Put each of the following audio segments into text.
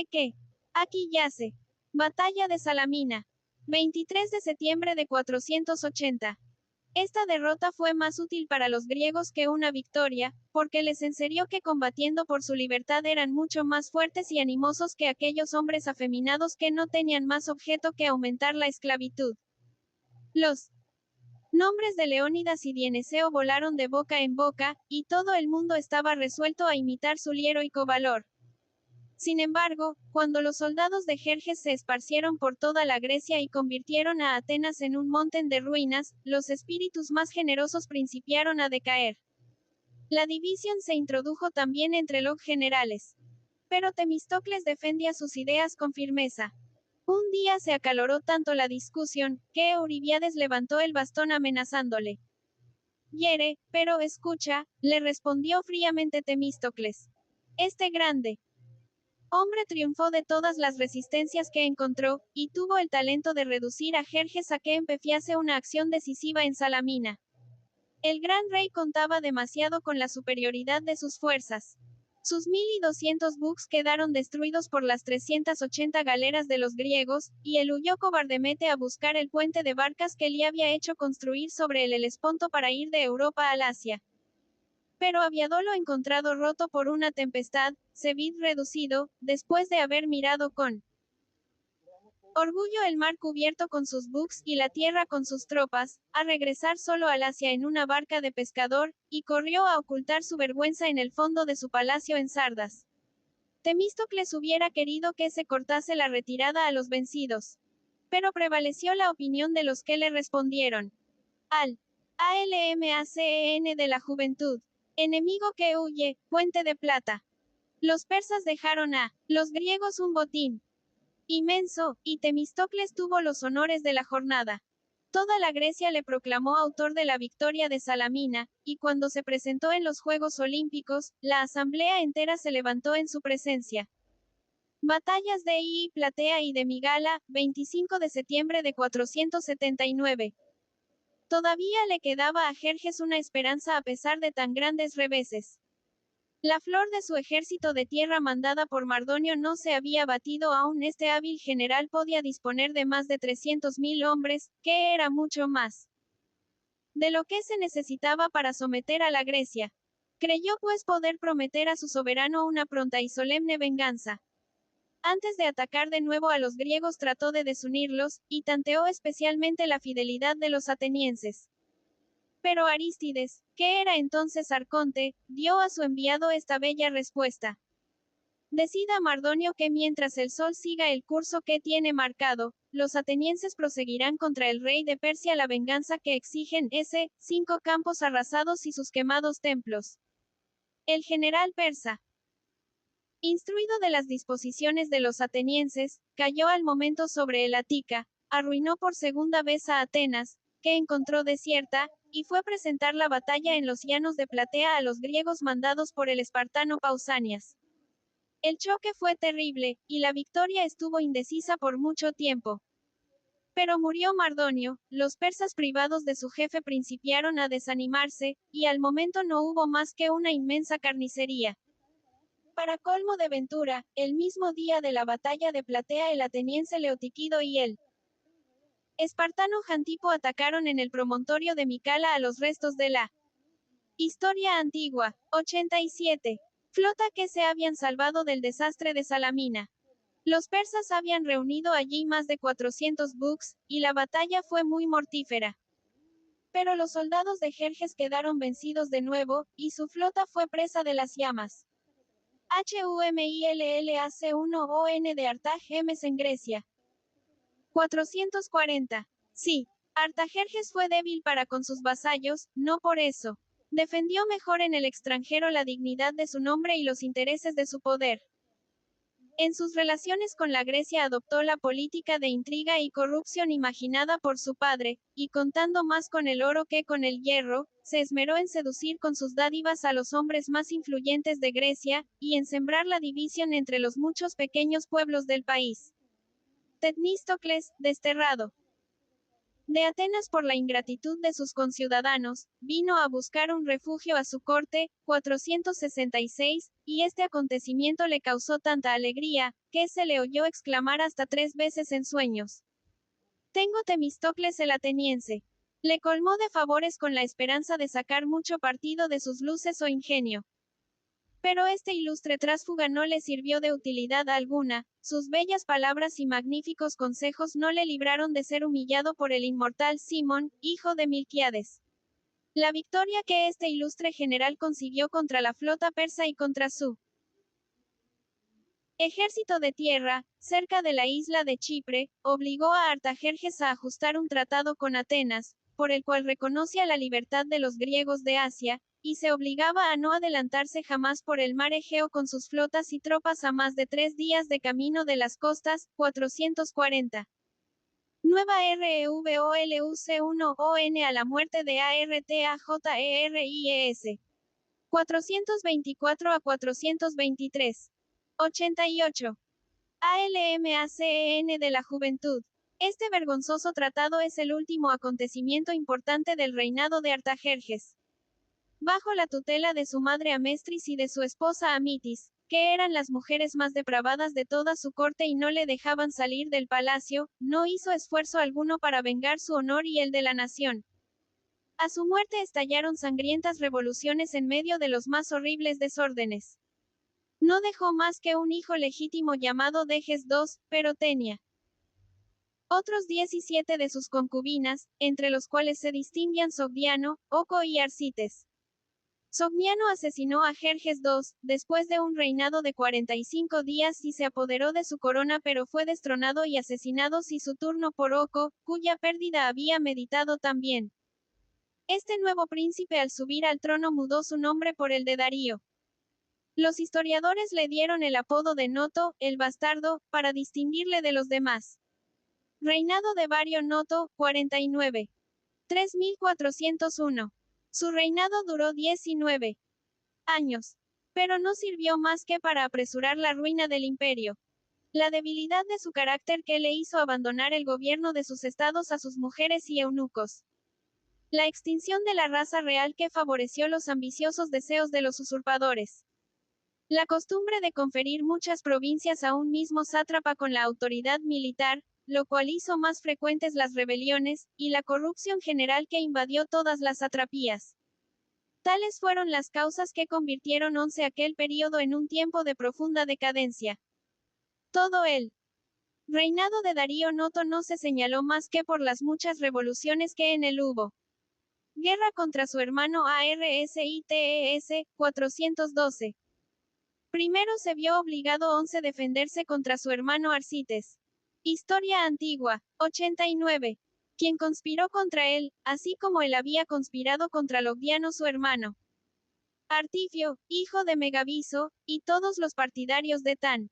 que aquí yace. Batalla de Salamina. 23 de septiembre de 480. Esta derrota fue más útil para los griegos que una victoria, porque les enseñó que combatiendo por su libertad eran mucho más fuertes y animosos que aquellos hombres afeminados que no tenían más objeto que aumentar la esclavitud. Los nombres de Leónidas y Dieneseo volaron de boca en boca, y todo el mundo estaba resuelto a imitar su heroico valor. Sin embargo, cuando los soldados de Jerjes se esparcieron por toda la Grecia y convirtieron a Atenas en un montón de ruinas, los espíritus más generosos principiaron a decaer. La división se introdujo también entre los generales. Pero Temístocles defendía sus ideas con firmeza. Un día se acaloró tanto la discusión, que Euríbiades levantó el bastón amenazándole. Hiere, pero escucha, le respondió fríamente Temístocles. Este grande hombre triunfó de todas las resistencias que encontró, y tuvo el talento de reducir a Jerjes a que empefiase una acción decisiva en Salamina. El gran rey contaba demasiado con la superioridad de sus fuerzas. Sus 1200 buques quedaron destruidos por las 380 galeras de los griegos, y él huyó cobardemente a buscar el puente de barcas que le había hecho construir sobre el Helesponto para ir de Europa al Asia. Pero habiéndolo encontrado roto por una tempestad, se vid reducido, después de haber mirado con orgullo el mar cubierto con sus buques y la tierra con sus tropas, a regresar solo al Asia en una barca de pescador, y corrió a ocultar su vergüenza en el fondo de su palacio en Sardas. Temístocles hubiera querido que se cortase la retirada a los vencidos. Pero prevaleció la opinión de los que le respondieron. Al ALMACEN de la juventud. Enemigo que huye, puente de plata. Los persas dejaron a los griegos un botín inmenso, y Temístocles tuvo los honores de la jornada. Toda la Grecia le proclamó autor de la victoria de Salamina, y cuando se presentó en los Juegos Olímpicos, la asamblea entera se levantó en su presencia. Batallas de Platea y de Migala, 25 de septiembre de 479. Todavía le quedaba a Jerjes una esperanza a pesar de tan grandes reveses. La flor de su ejército de tierra mandada por Mardonio no se había batido aún. Este hábil general podía disponer de más de 300.000 hombres, que era mucho más de lo que se necesitaba para someter a la Grecia. Creyó pues poder prometer a su soberano una pronta y solemne venganza. Antes de atacar de nuevo a los griegos trató de desunirlos, y tanteó especialmente la fidelidad de los atenienses. Pero Arístides, que era entonces arconte, dio a su enviado esta bella respuesta. Decida Mardonio que mientras el sol siga el curso que tiene marcado, los atenienses proseguirán contra el rey de Persia la venganza que exigen 5 campos arrasados y sus quemados templos. El general persa, instruido de las disposiciones de los atenienses, cayó al momento sobre el Ática, arruinó por segunda vez a Atenas, que encontró desierta, y fue presentar la batalla en los llanos de Platea a los griegos mandados por el espartano Pausanias. El choque fue terrible, y la victoria estuvo indecisa por mucho tiempo. Pero murió Mardonio, los persas privados de su jefe principiaron a desanimarse, y al momento no hubo más que una inmensa carnicería. Para colmo de ventura, el mismo día de la batalla de Platea el ateniense Leotiquido y el espartano Jantipo atacaron en el promontorio de Micala a los restos de la historia antigua. 87. Flota que se habían salvado del desastre de Salamina. Los persas habían reunido allí más de 400 buques, y la batalla fue muy mortífera. Pero los soldados de Jerjes quedaron vencidos de nuevo, y su flota fue presa de las llamas. HUMILLAC1ON de Artajerjes en Grecia. 440. Sí, Artajerjes fue débil para con sus vasallos, no por eso. Defendió mejor en el extranjero la dignidad de su nombre y los intereses de su poder. En sus relaciones con la Grecia adoptó la política de intriga y corrupción imaginada por su padre, y contando más con el oro que con el hierro, se esmeró en seducir con sus dádivas a los hombres más influyentes de Grecia, y en sembrar la división entre los muchos pequeños pueblos del país. Temístocles, desterrado de Atenas por la ingratitud de sus conciudadanos, vino a buscar un refugio a su corte, 466, y este acontecimiento le causó tanta alegría, que se le oyó exclamar hasta 3 veces en sueños: «Tengo Temístocles el ateniense». Le colmó de favores con la esperanza de sacar mucho partido de sus luces o ingenio. Pero este ilustre tránsfuga no le sirvió de utilidad alguna, sus bellas palabras y magníficos consejos no le libraron de ser humillado por el inmortal Simón, hijo de Milquiades. La victoria que este ilustre general consiguió contra la flota persa y contra su ejército de tierra, cerca de la isla de Chipre, obligó a Artajerjes a ajustar un tratado con Atenas, por el cual reconocía la libertad de los griegos de Asia, y se obligaba a no adelantarse jamás por el mar Egeo con sus flotas y tropas a más de 3 días de camino de las costas, 440. Nueva REVOLUC1ON a la muerte de ARTAJERIES. 424 a 423. 88. ALMACEN de la Juventud. Este vergonzoso tratado es el último acontecimiento importante del reinado de Artajerjes. Bajo la tutela de su madre Amestris y de su esposa Amitis, que eran las mujeres más depravadas de toda su corte y no le dejaban salir del palacio, no hizo esfuerzo alguno para vengar su honor y el de la nación. A su muerte estallaron sangrientas revoluciones en medio de los más horribles desórdenes. No dejó más que un hijo legítimo llamado Dejes II, pero tenía otros 17 de sus concubinas, entre los cuales se distinguían Sogdiano, Oco y Arcites. Sogdiano asesinó a Jerjes II, después de un reinado de 45 días y se apoderó de su corona, pero fue destronado y asesinado sin su turno por Oco, cuya pérdida había meditado también. Este nuevo príncipe al subir al trono mudó su nombre por el de Darío. Los historiadores le dieron el apodo de Noto, el bastardo, para distinguirle de los demás. Reinado de Darío Noto, 49. 3401. Su reinado duró 19 años. Pero no sirvió más que para apresurar la ruina del imperio. La debilidad de su carácter que le hizo abandonar el gobierno de sus estados a sus mujeres y eunucos. La extinción de la raza real que favoreció los ambiciosos deseos de los usurpadores. La costumbre de conferir muchas provincias a un mismo sátrapa con la autoridad militar, lo cual hizo más frecuentes las rebeliones, y la corrupción general que invadió todas las satrapías. Tales fueron las causas que convirtieron aquel período en un tiempo de profunda decadencia. Todo el reinado de Darío Noto no se señaló más que por las muchas revoluciones que en él hubo. Guerra contra su hermano Arsites, 412. Primero se vio obligado a defenderse contra su hermano Arcites. Historia antigua, 89. Quien conspiró contra él, así como él había conspirado contra Logdiano su hermano. Artifio, hijo de Megabizo, y todos los partidarios de tan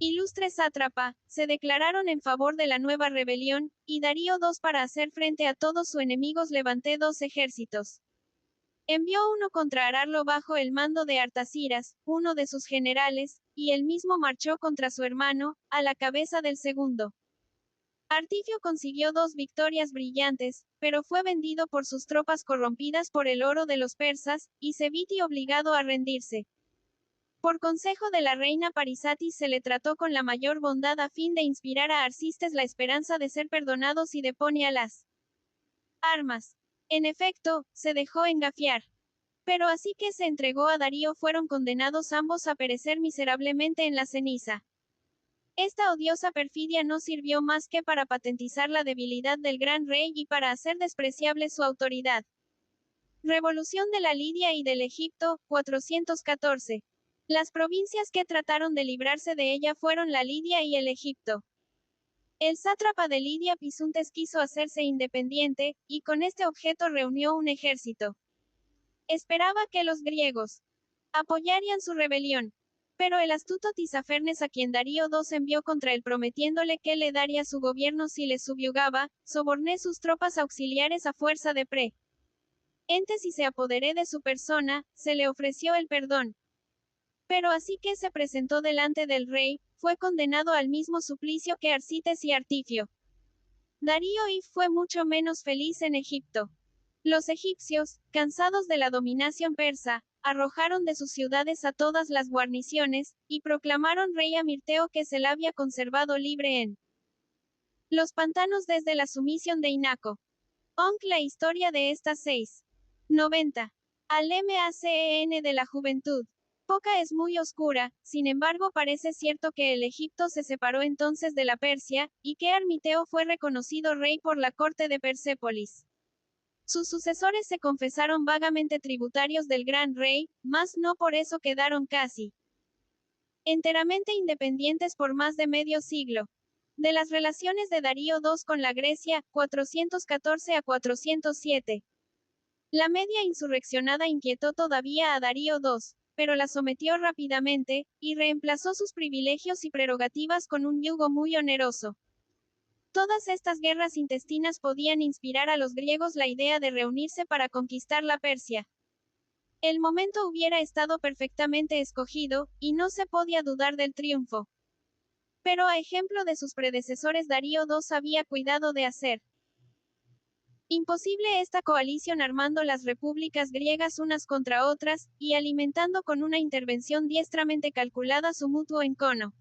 ilustre sátrapa, se declararon en favor de la nueva rebelión, y Darío II para hacer frente a todos sus enemigos levantó 2 ejércitos. Envió uno contra Ararlo bajo el mando de Artaciras, uno de sus generales, y él mismo marchó contra su hermano, a la cabeza del segundo. Artifio consiguió 2 victorias brillantes, pero fue vendido por sus tropas corrompidas por el oro de los persas, y se viti obligado a rendirse. Por consejo de la reina Parisatis se le trató con la mayor bondad a fin de inspirar a Arcistes la esperanza de ser perdonados y depone a las armas. En efecto, se dejó engafiar. Pero así que se entregó a Darío fueron condenados ambos a perecer miserablemente en la ceniza. Esta odiosa perfidia no sirvió más que para patentizar la debilidad del gran rey y para hacer despreciable su autoridad. Revolución de la Lidia y del Egipto, 414. Las provincias que trataron de librarse de ella fueron la Lidia y el Egipto. El sátrapa de Lidia Pisuntes quiso hacerse independiente, y con este objeto reunió un ejército. Esperaba que los griegos apoyarían su rebelión. Pero el astuto Tisafernes a quien Darío II envió contra él prometiéndole que le daría su gobierno si le subyugaba, soborné sus tropas auxiliares a fuerza de entes y se apoderé de su persona, se le ofreció el perdón. Pero así que se presentó delante del rey, fue condenado al mismo suplicio que Arcites y Artifio. Darío I fue mucho menos feliz en Egipto. Los egipcios, cansados de la dominación persa, arrojaron de sus ciudades a todas las guarniciones, y proclamaron rey a Mirteo, que se la había conservado libre en los pantanos desde la sumisión de Inaco. La historia de estas 6. 90. Al MACEN de la juventud. Poca es muy oscura, sin embargo parece cierto que el Egipto se separó entonces de la Persia, y que Armiteo fue reconocido rey por la corte de Persépolis. Sus sucesores se confesaron vagamente tributarios del gran rey, mas no por eso quedaron casi enteramente independientes por más de medio siglo. De las relaciones de Darío II con la Grecia, 414 a 407. La media insurreccionada inquietó todavía a Darío II, pero la sometió rápidamente, y reemplazó sus privilegios y prerrogativas con un yugo muy oneroso. Todas estas guerras intestinas podían inspirar a los griegos la idea de reunirse para conquistar la Persia. El momento hubiera estado perfectamente escogido, y no se podía dudar del triunfo. Pero a ejemplo de sus predecesores, Darío II había cuidado de hacer imposible esta coalición, armando las repúblicas griegas unas contra otras, y alimentando con una intervención diestramente calculada su mutuo encono.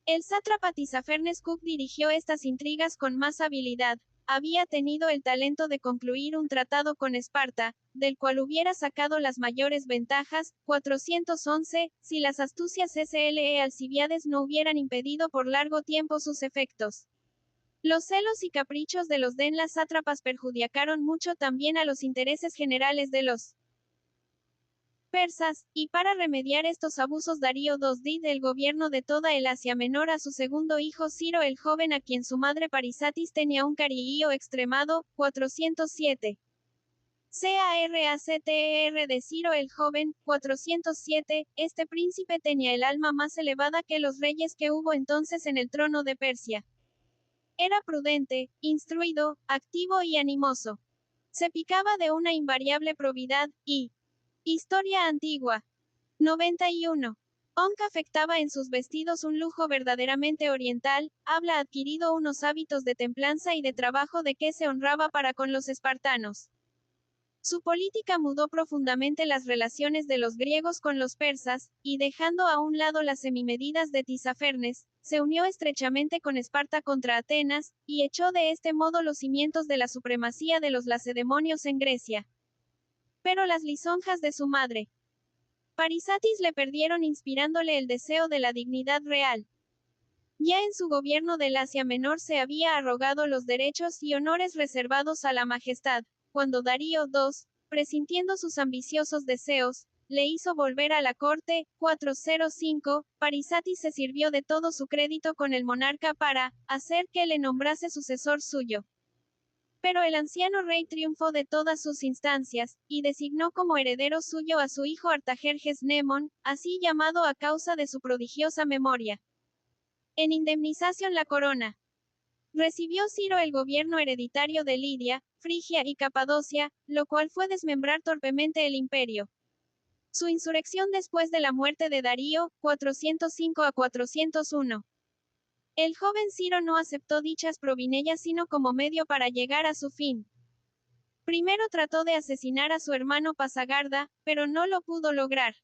El sátrapa Tisafernes Cook dirigió estas intrigas con más habilidad. Había tenido el talento de concluir un tratado con Esparta, del cual hubiera sacado las mayores ventajas. 411, si las astucias SLE Alcibiades no hubieran impedido por largo tiempo sus efectos. Los celos y caprichos de los denlas sátrapas perjudicaron mucho también a los intereses generales de los persas, y para remediar estos abusos Darío II dio el gobierno de toda el Asia Menor a su segundo hijo Ciro el joven, a quien su madre Parisatis tenía un cariño extremado. 407. CARACTER de Ciro el joven. 407. Este príncipe tenía el alma más elevada que los reyes que hubo entonces en el trono de Persia. Era prudente, instruido, activo y animoso. Se picaba de una invariable probidad, y historia antigua. 91. Afectaba en sus vestidos un lujo verdaderamente oriental, habla adquirido unos hábitos de templanza y de trabajo de que se honraba para con los espartanos. Su política mudó profundamente las relaciones de los griegos con los persas, y dejando a un lado las semimedidas de Tisafernes, se unió estrechamente con Esparta contra Atenas, y echó de este modo los cimientos de la supremacía de los lacedemonios en Grecia. Pero las lisonjas de su madre Parisatis le perdieron, inspirándole el deseo de la dignidad real. Ya en su gobierno del Asia Menor se había arrogado los derechos y honores reservados a la majestad, cuando Darío II, presintiendo sus ambiciosos deseos, le hizo volver a la corte. 405, Parisatis se sirvió de todo su crédito con el monarca para hacer que le nombrase sucesor suyo. Pero el anciano rey triunfó de todas sus instancias, y designó como heredero suyo a su hijo Artajerjes Mnemon, así llamado a causa de su prodigiosa memoria. En indemnización la corona. Recibió Ciro el gobierno hereditario de Lidia, Frigia y Capadocia, lo cual fue desmembrar torpemente el imperio. Su insurrección después de la muerte de Darío, 405 a 401. El joven Ciro no aceptó dichas provinellas sino como medio para llegar a su fin. Primero trató de asesinar a su hermano Pasagarda, pero no lo pudo lograr.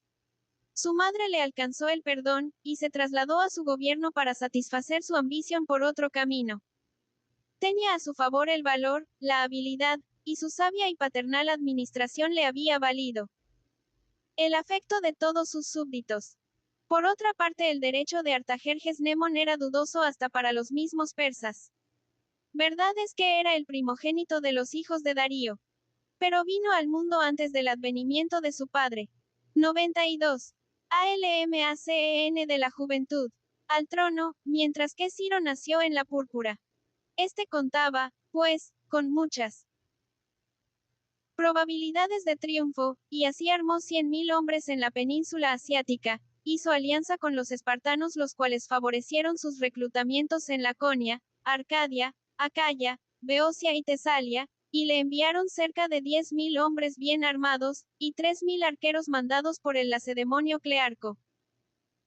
Su madre le alcanzó el perdón, y se trasladó a su gobierno para satisfacer su ambición por otro camino. Tenía a su favor el valor, la habilidad, y su sabia y paternal administración le había valido el afecto de todos sus súbditos. Por otra parte, el derecho de Artajerjes Mnemon era dudoso hasta para los mismos persas. Verdad es que era el primogénito de los hijos de Darío, pero vino al mundo antes del advenimiento de su padre. 92. ALMACEN de la juventud. Al trono, mientras que Ciro nació en la púrpura. Este contaba, pues, con muchas probabilidades de triunfo, y así armó 100.000 hombres en la península asiática, hizo alianza con los espartanos, los cuales favorecieron sus reclutamientos en Laconia, Arcadia, Acaya, Beocia y Tesalia, y le enviaron cerca de 10.000 hombres bien armados, y 3.000 arqueros mandados por el lacedemonio Clearco.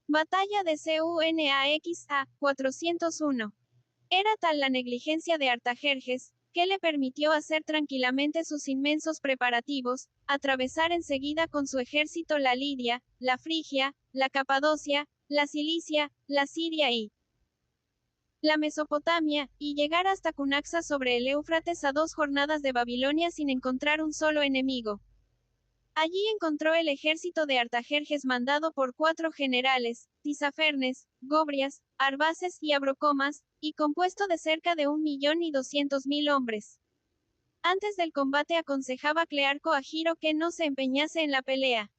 Batalla de Cunaxa, 401. Era tal la negligencia de Artajerjes, que le permitió hacer tranquilamente sus inmensos preparativos, atravesar enseguida con su ejército la Lidia, la Frigia, la Capadocia, la Cilicia, la Siria y la Mesopotamia, y llegar hasta Cunaxa sobre el Éufrates a 2 jornadas de Babilonia sin encontrar un solo enemigo. Allí encontró el ejército de Artajerjes mandado por 4 generales, Tisafernes, Gobrias, Arbaces y Abrocomas, y compuesto de cerca de 1.200.000 hombres. Antes del combate aconsejaba Clearco a Giro que no se empeñase en la pelea.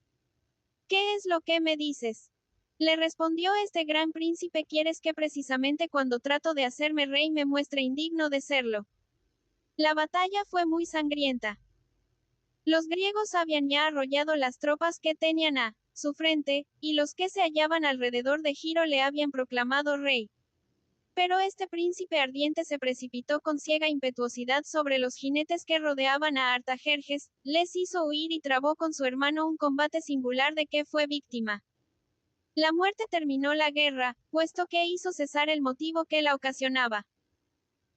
¿Qué es lo que me dices? Le respondió este gran príncipe: ¿quieres que precisamente cuando trato de hacerme rey me muestre indigno de serlo? La batalla fue muy sangrienta. Los griegos habían ya arrollado las tropas que tenían a su frente, y los que se hallaban alrededor de Giro le habían proclamado rey. Pero este príncipe ardiente se precipitó con ciega impetuosidad sobre los jinetes que rodeaban a Artajerjes, les hizo huir y trabó con su hermano un combate singular de que fue víctima. La muerte terminó la guerra, puesto que hizo cesar el motivo que la ocasionaba.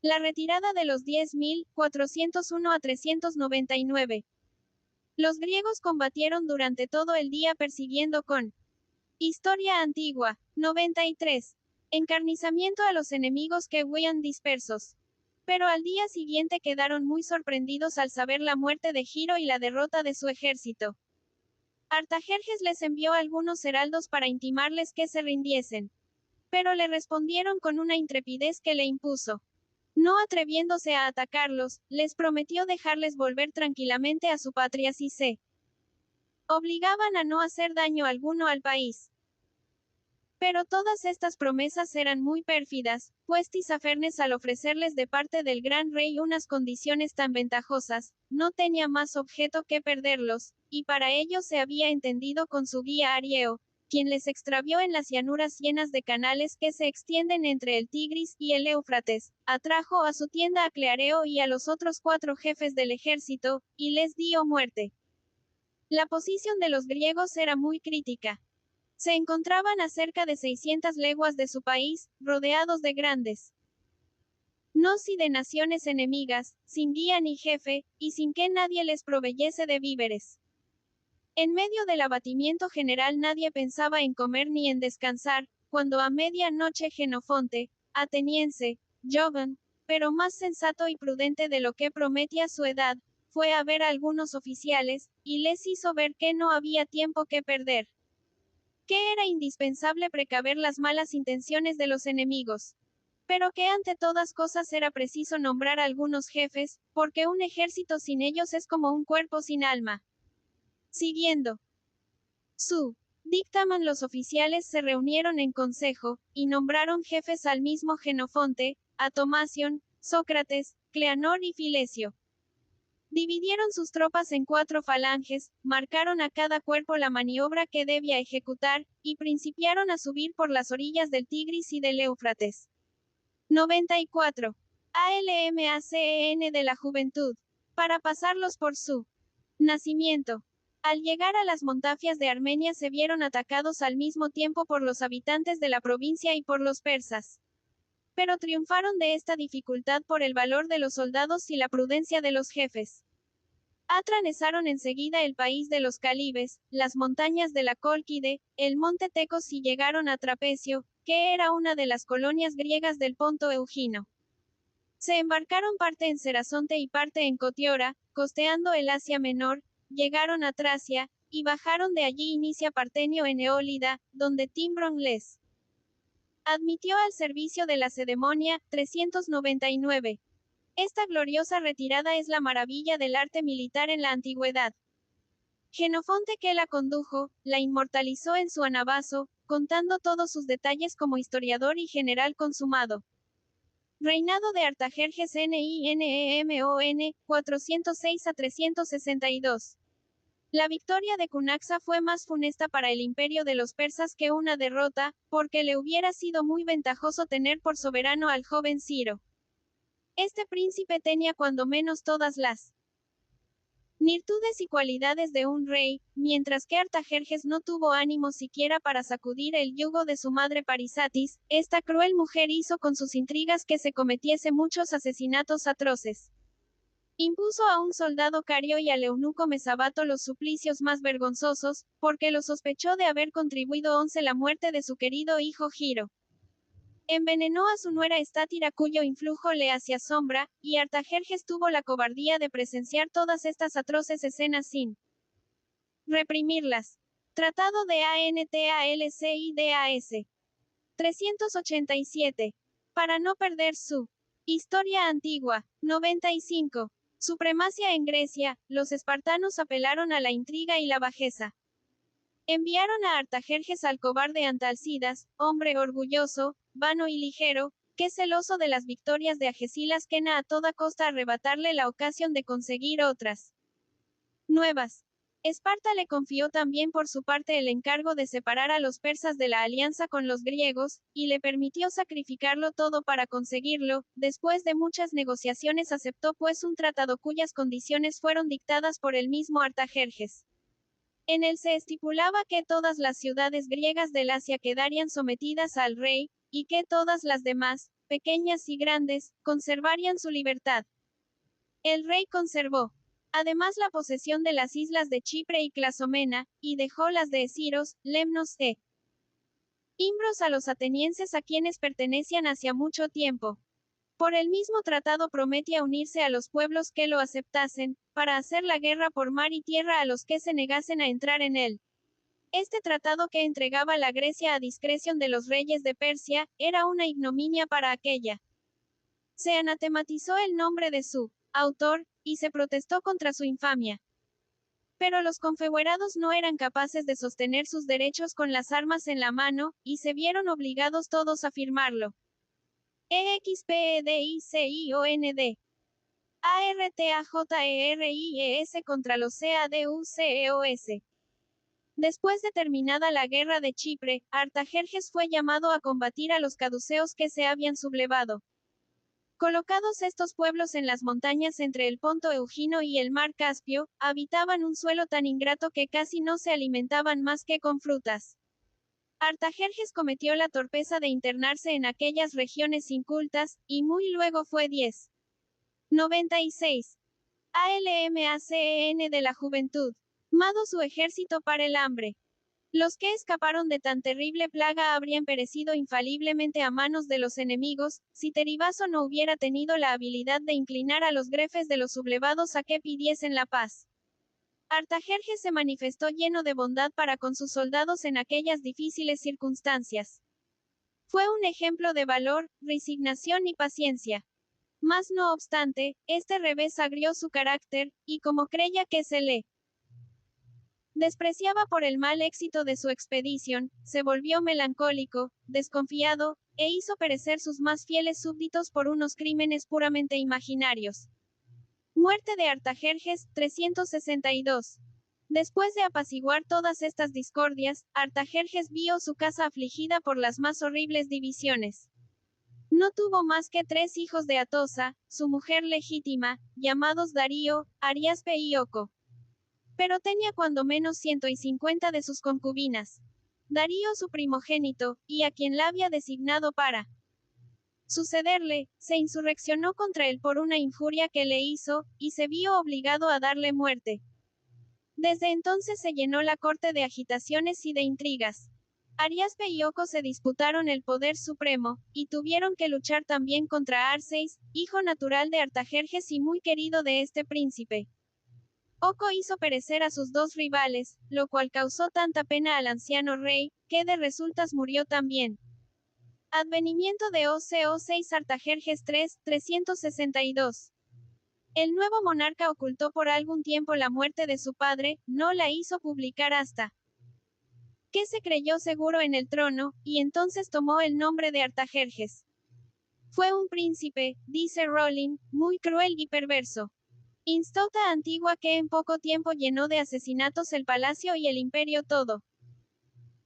La retirada de los 10.000, 401 a 399. Los griegos combatieron durante todo el día persiguiendo con Historia Antigua, 93. Encarnizamiento a los enemigos que huían dispersos. Pero al día siguiente quedaron muy sorprendidos al saber la muerte de Giro y la derrota de su ejército. Artajerjes les envió algunos heraldos para intimarles que se rindiesen. Pero le respondieron con una intrepidez que le impuso. No atreviéndose a atacarlos, les prometió dejarles volver tranquilamente a su patria si se obligaban a no hacer daño alguno al país. Pero todas estas promesas eran muy pérfidas, pues Tisafernes, al ofrecerles de parte del gran rey unas condiciones tan ventajosas, no tenía más objeto que perderlos, y para ello se había entendido con su guía Arieo, quien les extravió en las llanuras llenas de canales que se extienden entre el Tigris y el Éufrates, atrajo a su tienda a Cleareo y a los otros 4 jefes del ejército, y les dio muerte. La posición de los griegos era muy crítica. Se encontraban a cerca de 600 leguas de su país, rodeados de grandes nos y de naciones enemigas, sin guía ni jefe, y sin que nadie les proveyese de víveres. En medio del abatimiento general nadie pensaba en comer ni en descansar, cuando a media noche Jenofonte, ateniense, joven, pero más sensato y prudente de lo que prometía su edad, fue a ver a algunos oficiales, y les hizo ver que no había tiempo que perder. Que era indispensable precaver las malas intenciones de los enemigos. Pero que ante todas cosas era preciso nombrar algunos jefes, porque un ejército sin ellos es como un cuerpo sin alma. Siguiendo su dictamen, los oficiales se reunieron en consejo, y nombraron jefes al mismo Jenofonte, a Tomación, Sócrates, Cleanor y Filesio. Dividieron sus tropas en 4 falanges, marcaron a cada cuerpo la maniobra que debía ejecutar, y principiaron a subir por las orillas del Tigris y del Éufrates. 94. ALMACEN de la juventud. Para pasarlos por su nacimiento. Al llegar a las montafias de Armenia se vieron atacados al mismo tiempo por los habitantes de la provincia y por los persas. Pero triunfaron de esta dificultad por el valor de los soldados y la prudencia de los jefes. Atravesaron enseguida el país de los Calibes, las montañas de la Cólquide, el monte Tecos y llegaron a Trapecio, que era una de las colonias griegas del Ponto Eugino. Se embarcaron parte en Serasonte y parte en Cotiora, costeando el Asia Menor, llegaron a Tracia, y bajaron de allí Inicia Partenio en Eólida, donde Timbrón les admitió al servicio de Lacedemonia, 399. Esta gloriosa retirada es la maravilla del arte militar en la antigüedad. Jenofonte, que la condujo, la inmortalizó en su anabazo, contando todos sus detalles como historiador y general consumado. Reinado de Artajerjes NINEMON, 406 a 362. La victoria de Cunaxa fue más funesta para el imperio de los persas que una derrota, porque le hubiera sido muy ventajoso tener por soberano al joven Ciro. Este príncipe tenía cuando menos todas las virtudes y cualidades de un rey, mientras que Artajerjes no tuvo ánimo siquiera para sacudir el yugo de su madre Parisatis, esta cruel mujer hizo con sus intrigas que se cometiese muchos asesinatos atroces. Impuso a un soldado Cario y al eunuco Mesabato los suplicios más vergonzosos, porque lo sospechó de haber contribuido la muerte de su querido hijo Giro. Envenenó a su nuera Estátira cuyo influjo le hacía sombra, y Artajerjes tuvo la cobardía de presenciar todas estas atroces escenas sin reprimirlas. Tratado de Antalcidas. 387. Para no perder su historia antigua. 95. Supremacia en Grecia, los espartanos apelaron a la intriga y la bajeza. Enviaron a Artajerjes al cobarde Antalcidas, hombre orgulloso, vano y ligero, que celoso de las victorias de Agesilas quena a toda costa arrebatarle la ocasión de conseguir otras nuevas. Esparta le confió también por su parte el encargo de separar a los persas de la alianza con los griegos, y le permitió sacrificarlo todo para conseguirlo. Después de muchas negociaciones aceptó pues un tratado cuyas condiciones fueron dictadas por el mismo Artajerjes. En él se estipulaba que todas las ciudades griegas del Asia quedarían sometidas al rey, y que todas las demás, pequeñas y grandes, conservarían su libertad. El rey conservó, además, la posesión de las islas de Chipre y Clasomena, y dejó las de Esiros, Lemnos e Imbros a los atenienses a quienes pertenecían hacía mucho tiempo. Por el mismo tratado prometía unirse a los pueblos que lo aceptasen, para hacer la guerra por mar y tierra a los que se negasen a entrar en él. Este tratado que entregaba la Grecia a discreción de los reyes de Persia, era una ignominia para aquella. Se anatematizó el nombre de su autor, y se protestó contra su infamia. Pero los confederados no eran capaces de sostener sus derechos con las armas en la mano, y se vieron obligados todos a firmarlo. EXPEDICIOND. ARTAJERIES contra los CADUCEOS. Después de terminada la guerra de Chipre, Artajerjes fue llamado a combatir a los caduceos que se habían sublevado. Colocados estos pueblos en las montañas entre el Ponto Eugino y el mar Caspio, habitaban un suelo tan ingrato que casi no se alimentaban más que con frutas. Artajerjes cometió la torpeza de internarse en aquellas regiones incultas, y muy luego fue 96. ALMACEN de la juventud. Mado su ejército para el hambre. Los que escaparon de tan terrible plaga habrían perecido infaliblemente a manos de los enemigos, si Teribaso no hubiera tenido la habilidad de inclinar a los grefes de los sublevados a que pidiesen la paz. Artajerjes se manifestó lleno de bondad para con sus soldados en aquellas difíciles circunstancias. Fue un ejemplo de valor, resignación y paciencia. Mas no obstante, este revés agrió su carácter, y como creía que se le despreciaba por el mal éxito de su expedición, se volvió melancólico, desconfiado, e hizo perecer sus más fieles súbditos por unos crímenes puramente imaginarios. Muerte de Artajerjes, 362. Después de apaciguar todas estas discordias, Artajerjes vio su casa afligida por las más horribles divisiones. No tuvo más que 3 hijos de Atosa, su mujer legítima, llamados Darío, Ariaspe y Oco. Pero tenía cuando menos 150 de sus concubinas. Darío su primogénito, y a quien la había designado para sucederle, se insurreccionó contra él por una injuria que le hizo, y se vio obligado a darle muerte. Desde entonces se llenó la corte de agitaciones y de intrigas. Ariaspe y Oco se disputaron el poder supremo, y tuvieron que luchar también contra Arseis, hijo natural de Artajerjes y muy querido de este príncipe. Oco hizo perecer a sus 2 rivales, lo cual causó tanta pena al anciano rey, que de resultas murió también. Advenimiento de OCO6 Artajerjes 362. El nuevo monarca ocultó por algún tiempo la muerte de su padre, no la hizo publicar hasta que se creyó seguro en el trono, y entonces tomó el nombre de Artajerjes. Fue un príncipe, dice Rowling, muy cruel y perverso. Instota antigua que en poco tiempo llenó de asesinatos el palacio y el imperio todo.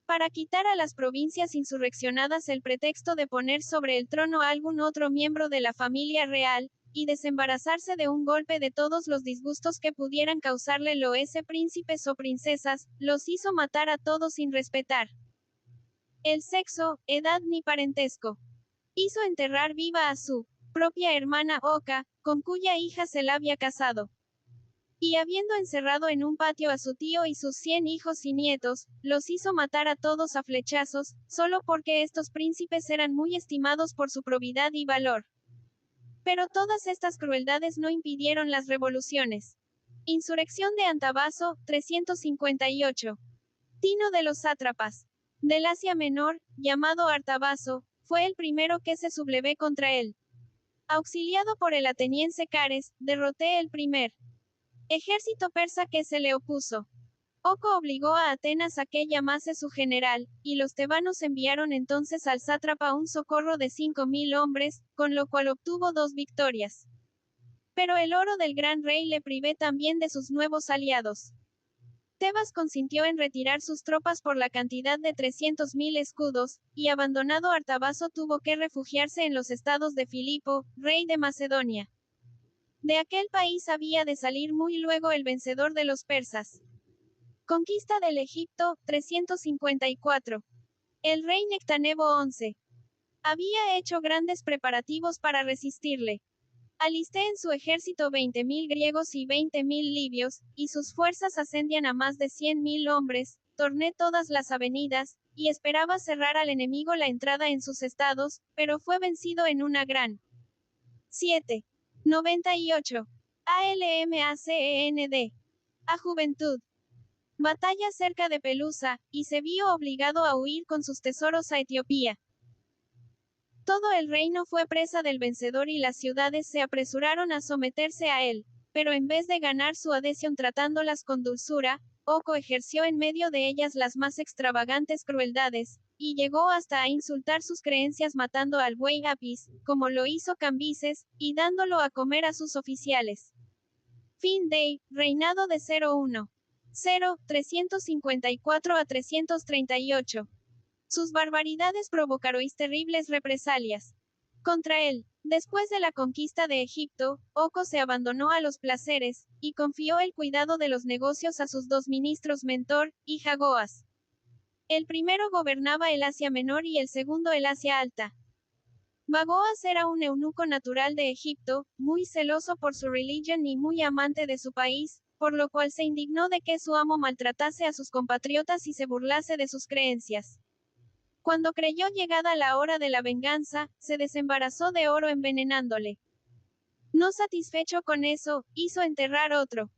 Para quitar a las provincias insurreccionadas el pretexto de poner sobre el trono a algún otro miembro de la familia real, y desembarazarse de un golpe de todos los disgustos que pudieran causarle príncipes o princesas, los hizo matar a todos sin respetar el sexo, edad ni parentesco. Hizo enterrar viva a su propia hermana Oka, con cuya hija se la había casado. Y habiendo encerrado en un patio a su tío y sus 100 hijos y nietos, los hizo matar a todos a flechazos, solo porque estos príncipes eran muy estimados por su probidad y valor. Pero todas estas crueldades no impidieron las revoluciones. Insurrección de Antabaso, 358. Tino de los sátrapas del Asia Menor, llamado Artabaso, fue el primero que se sublevó contra él. Auxiliado por el ateniense Cares, derroté el primer ejército persa que se le opuso. Oco obligó a Atenas a que llamase su general, y los tebanos enviaron entonces al sátrapa un socorro de 5.000 hombres, con lo cual obtuvo 2 victorias. Pero el oro del gran rey le privé también de sus nuevos aliados. Tebas consintió en retirar sus tropas por la cantidad de 300.000 escudos, y abandonado Artabaso tuvo que refugiarse en los estados de Filipo, rey de Macedonia. De aquel país había de salir muy luego el vencedor de los persas. Conquista del Egipto, 354. El rey Nectanebo XI había hecho grandes preparativos para resistirle. Alisté en su ejército 20.000 griegos y 20.000 libios, y sus fuerzas ascendían a más de 100.000 hombres, torné todas las avenidas, y esperaba cerrar al enemigo la entrada en sus estados, pero fue vencido en una gran 7. 98. ALMACEND. A Juventud. Batalla cerca de Pelusa, y se vio obligado a huir con sus tesoros a Etiopía. Todo el reino fue presa del vencedor y las ciudades se apresuraron a someterse a él, pero en vez de ganar su adhesión tratándolas con dulzura, Oco ejerció en medio de ellas las más extravagantes crueldades, y llegó hasta a insultar sus creencias matando al buey Apis, como lo hizo Cambises, y dándolo a comer a sus oficiales. Fin de reinado de 01. 354 a 338. Sus barbaridades provocaron terribles represalias contra él. Después de la conquista de Egipto, Oco se abandonó a los placeres, y confió el cuidado de los negocios a sus 2 ministros Mentor y Jagoas. El primero gobernaba el Asia Menor y el segundo el Asia Alta. Bagoas era un eunuco natural de Egipto, muy celoso por su religión y muy amante de su país, por lo cual se indignó de que su amo maltratase a sus compatriotas y se burlase de sus creencias. Cuando creyó llegada la hora de la venganza, se desembarazó de oro envenenándole. No satisfecho con eso, hizo enterrar otro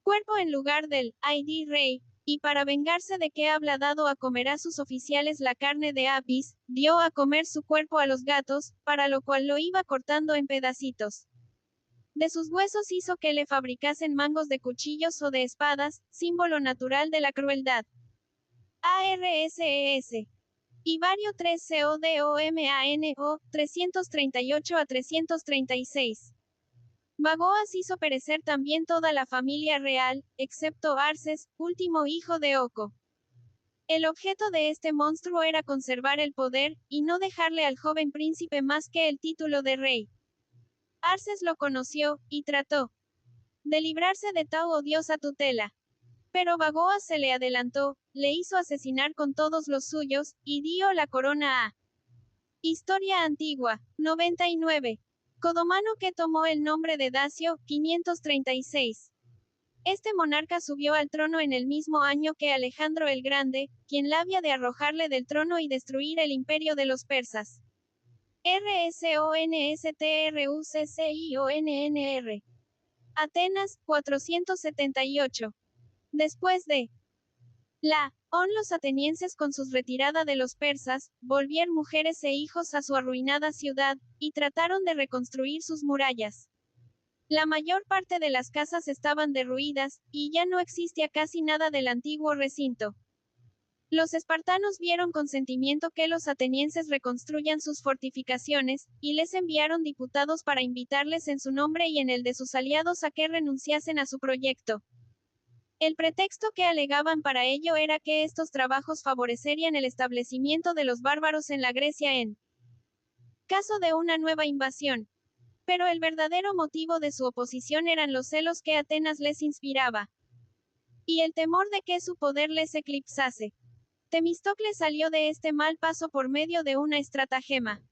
cuerpo en lugar del rey, y para vengarse de que habla dado a comer a sus oficiales la carne de Apis, dio a comer su cuerpo a los gatos, para lo cual lo iba cortando en pedacitos. De sus huesos hizo que le fabricasen mangos de cuchillos o de espadas, símbolo natural de la crueldad. ARSES. Ivario 3 CODOMANO, 338 a 336. Bagoas hizo perecer también toda la familia real, excepto Arces, último hijo de Oco. El objeto de este monstruo era conservar el poder, y no dejarle al joven príncipe más que el título de rey. Arces lo conoció, y trató de librarse de tal odiosa tutela. Pero Bagoas se le adelantó, le hizo asesinar con todos los suyos, y dio la corona a. Historia antigua, 99. Codomano que tomó el nombre de Dacio, 536. Este monarca subió al trono en el mismo año que Alejandro el Grande, quien la había de arrojarle del trono y destruir el imperio de los persas. RSONSTRUCCIONNR. Atenas, 478. Después de los atenienses con su retirada de los persas, volvieron mujeres e hijos a su arruinada ciudad, y trataron de reconstruir sus murallas. La mayor parte de las casas estaban derruidas, y ya no existía casi nada del antiguo recinto. Los espartanos vieron con sentimiento que los atenienses reconstruyan sus fortificaciones, y les enviaron diputados para invitarles en su nombre y en el de sus aliados a que renunciasen a su proyecto. El pretexto que alegaban para ello era que estos trabajos favorecerían el establecimiento de los bárbaros en la Grecia en caso de una nueva invasión. Pero el verdadero motivo de su oposición eran los celos que Atenas les inspiraba, y el temor de que su poder les eclipsase. Temístocles salió de este mal paso por medio de una estratagema.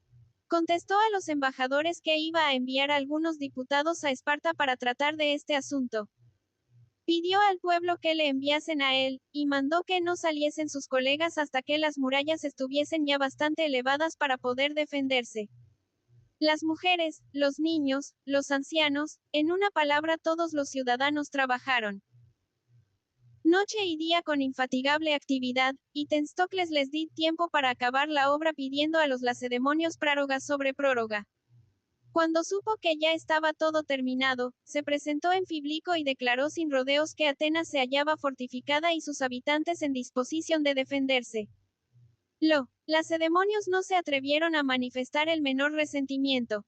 Contestó a los embajadores que iba a enviar a algunos diputados a Esparta para tratar de este asunto. Pidió al pueblo que le enviasen a él, y mandó que no saliesen sus colegas hasta que las murallas estuviesen ya bastante elevadas para poder defenderse. Las mujeres, los niños, los ancianos, en una palabra todos los ciudadanos trabajaron noche y día con infatigable actividad, y Temístocles les di tiempo para acabar la obra pidiendo a los lacedemonios prórroga sobre prórroga. Cuando supo que ya estaba todo terminado, se presentó en Fíblico y declaró sin rodeos que Atenas se hallaba fortificada y sus habitantes en disposición de defenderse. Los lacedemonios no se atrevieron a manifestar el menor resentimiento.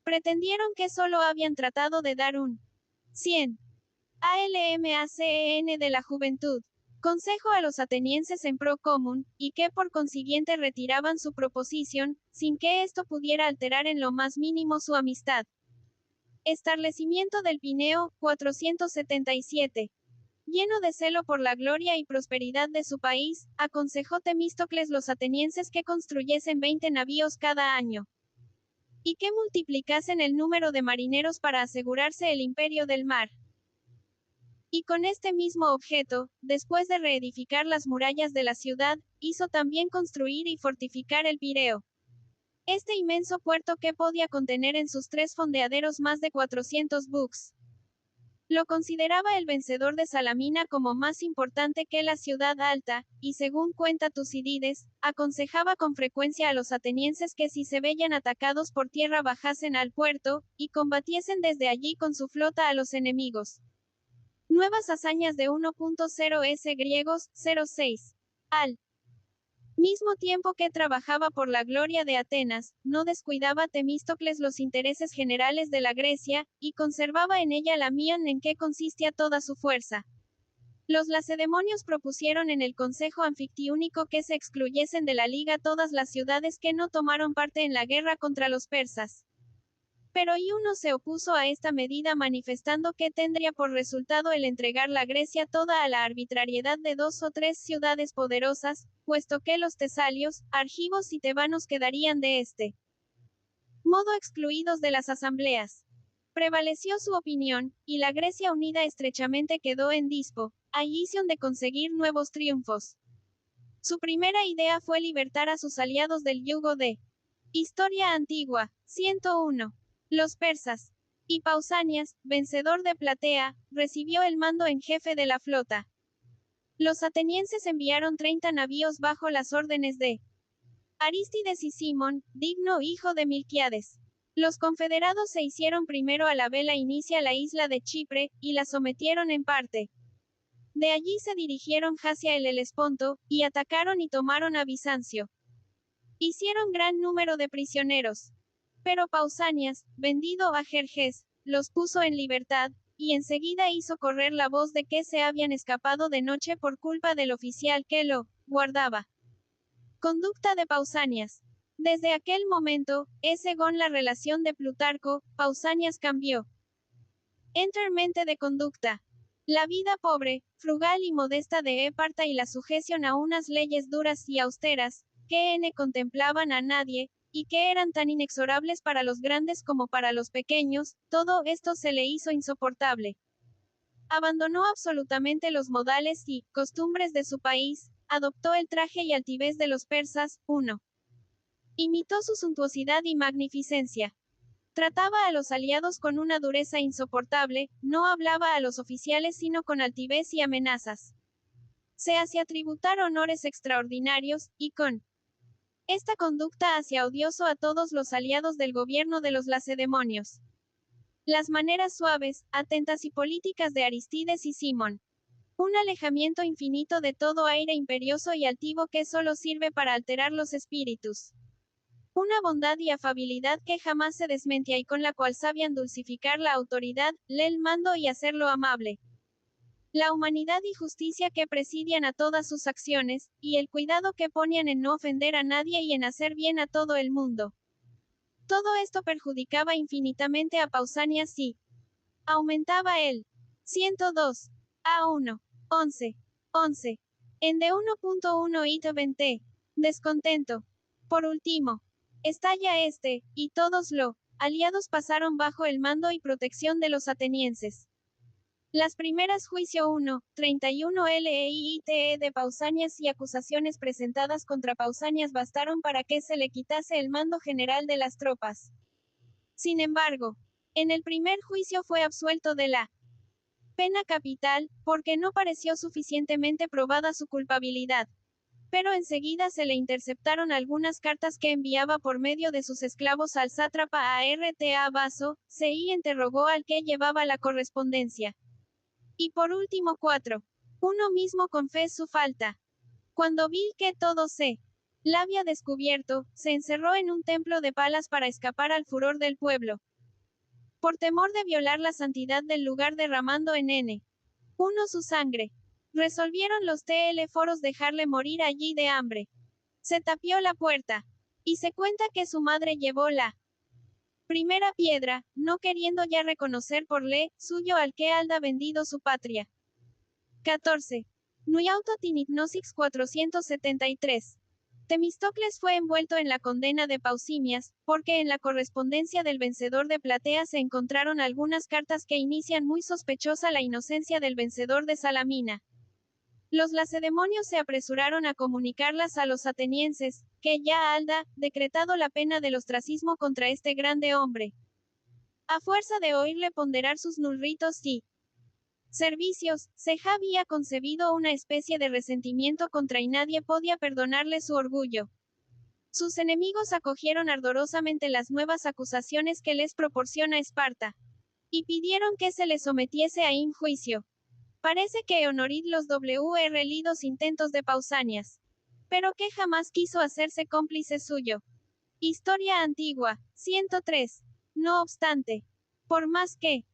Pretendieron que solo habían tratado de dar un 100 ALMACEN de la juventud consejo a los atenienses en pro común, y que por consiguiente retiraban su proposición, sin que esto pudiera alterar en lo más mínimo su amistad. Establecimiento del Pineo, 477. Lleno de celo por la gloria y prosperidad de su país, aconsejó Temístocles los atenienses que construyesen 20 navíos cada año, y que multiplicasen el número de marineros para asegurarse el imperio del mar. Y con este mismo objeto, después de reedificar las murallas de la ciudad, hizo también construir y fortificar el Pireo. Este inmenso puerto que podía contener en sus 3 fondeaderos más de 400 buques. Lo consideraba el vencedor de Salamina como más importante que la ciudad alta, y según cuenta Tucídides, aconsejaba con frecuencia a los atenienses que si se veían atacados por tierra bajasen al puerto, y combatiesen desde allí con su flota a los enemigos. Nuevas hazañas de 1.0 griegos, 06. Al mismo tiempo que trabajaba por la gloria de Atenas, no descuidaba Temístocles los intereses generales de la Grecia, y conservaba en ella la mian en que consistía toda su fuerza. Los lacedemonios propusieron en el Consejo Anfictiúnico que se excluyesen de la liga todas las ciudades que no tomaron parte en la guerra contra los persas. Pero Iuno se opuso a esta medida manifestando que tendría por resultado el entregar la Grecia toda a la arbitrariedad de 2 o 3 ciudades poderosas, puesto que los tesalios, argivos y tebanos quedarían de este modo excluidos de las asambleas. Prevaleció su opinión, y la Grecia unida estrechamente quedó en disposición de conseguir nuevos triunfos. Su primera idea fue libertar a sus aliados del yugo de Historia Antigua, 101. Los persas. Y Pausanias, vencedor de Platea, recibió el mando en jefe de la flota. Los atenienses enviaron 30 navíos bajo las órdenes de Arístides y Simón, digno hijo de Milquiades. Los confederados se hicieron primero a la vela inicia la isla de Chipre, y la sometieron en parte. De allí se dirigieron hacia el Helesponto, y atacaron y tomaron a Bizancio. Hicieron gran número de prisioneros. Pero Pausanias, vendido a Jerjes, los puso en libertad, y enseguida hizo correr la voz de que se habían escapado de noche por culpa del oficial que lo guardaba. Conducta de Pausanias. Desde aquel momento, según la relación de Plutarco, Pausanias cambió enteramente de conducta. La vida pobre, frugal y modesta de Esparta y la sujeción a unas leyes duras y austeras, que no contemplaban a nadie, y que eran tan inexorables para los grandes como para los pequeños, todo esto se le hizo insoportable. Abandonó absolutamente los modales y costumbres de su país, adoptó el traje y altivez de los persas. 1. Imitó su suntuosidad y magnificencia. Trataba a los aliados con una dureza insoportable, no hablaba a los oficiales sino con altivez y amenazas. Se hacía tributar honores extraordinarios, y con esta conducta hacía odioso a todos los aliados del gobierno de los lacedemonios. Las maneras suaves, atentas y políticas de Arístides y Simón. Un alejamiento infinito de todo aire imperioso y altivo que solo sirve para alterar los espíritus. Una bondad y afabilidad que jamás se desmentía y con la cual sabían dulcificar la autoridad, el mando y hacerlo amable. La humanidad y justicia que presidían a todas sus acciones, y el cuidado que ponían en no ofender a nadie y en hacer bien a todo el mundo. Todo esto perjudicaba infinitamente a Pausanias y aumentaba el 102 a 1, 11, 11, en de 1.1 y 20. Descontento. Por último, estalla este, y todos los aliados pasaron bajo el mando y protección de los atenienses. Las primeras juicio 1, 31 LEITE de Pausanias y acusaciones presentadas contra Pausanias bastaron para que se le quitase el mando general de las tropas. Sin embargo, en el primer juicio fue absuelto de la pena capital, porque no pareció suficientemente probada su culpabilidad. Pero enseguida se le interceptaron algunas cartas que enviaba por medio de sus esclavos al sátrapa Arta Baso, y interrogó al que llevaba la correspondencia. Y por último 4. Uno mismo confesó su falta. Cuando vi que todo se la había descubierto, se encerró en un templo de Palas para escapar al furor del pueblo. Por temor de violar la santidad del lugar derramando en N1 su sangre. Resolvieron los teleforos dejarle morir allí de hambre. Se tapió la puerta. Y se cuenta que su madre llevó la primera piedra, no queriendo ya reconocer por le suyo al que halda vendido su patria. 14. Nuiauto Tinignosix 473. Temístocles fue envuelto en la condena de Pausimias, porque en la correspondencia del vencedor de Platea se encontraron algunas cartas que inician muy sospechosa la inocencia del vencedor de Salamina. Los lacedemonios se apresuraron a comunicarlas a los atenienses, que ya halda decretado la pena del ostracismo contra este grande hombre. A fuerza de oírle ponderar sus nulritos y servicios, Ceja había concebido una especie de resentimiento contra y nadie podía perdonarle su orgullo. Sus enemigos acogieron ardorosamente las nuevas acusaciones que les proporciona Esparta. Y pidieron que se le sometiese a juicio. Parece que Honorid los lidos intentos de Pausanias. Pero que jamás quiso hacerse cómplice suyo. Historia antigua, 103. No obstante, por más que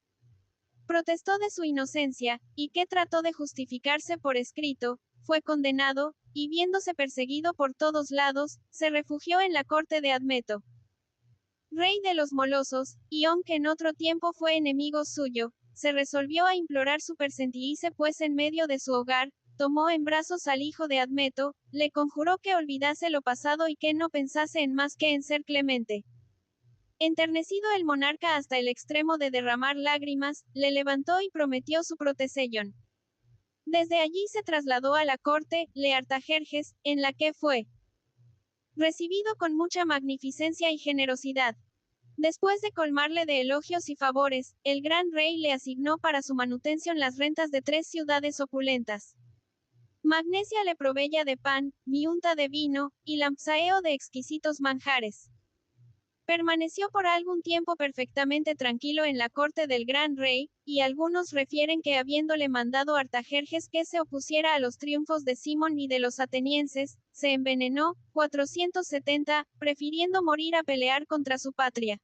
protestó de su inocencia, y que trató de justificarse por escrito, fue condenado, y viéndose perseguido por todos lados, se refugió en la corte de Admeto, rey de los molosos, y aunque en otro tiempo fue enemigo suyo, se resolvió a implorar su persentíise pues en medio de su hogar, tomó en brazos al hijo de Admeto, le conjuró que olvidase lo pasado y que no pensase en más que en ser clemente. Enternecido el monarca hasta el extremo de derramar lágrimas, le levantó y prometió su protección. Desde allí se trasladó a la corte, de Artajerjes, en la que fue recibido con mucha magnificencia y generosidad. Después de colmarle de elogios y favores, el gran rey le asignó para su manutención las rentas de 3 ciudades opulentas. Magnesia le proveía de pan, miunta de vino, y lampsaeo de exquisitos manjares. Permaneció por algún tiempo perfectamente tranquilo en la corte del gran rey, y algunos refieren que habiéndole mandado Artajerjes que se opusiera a los triunfos de Simón y de los atenienses, se envenenó, 470, prefiriendo morir a pelear contra su patria.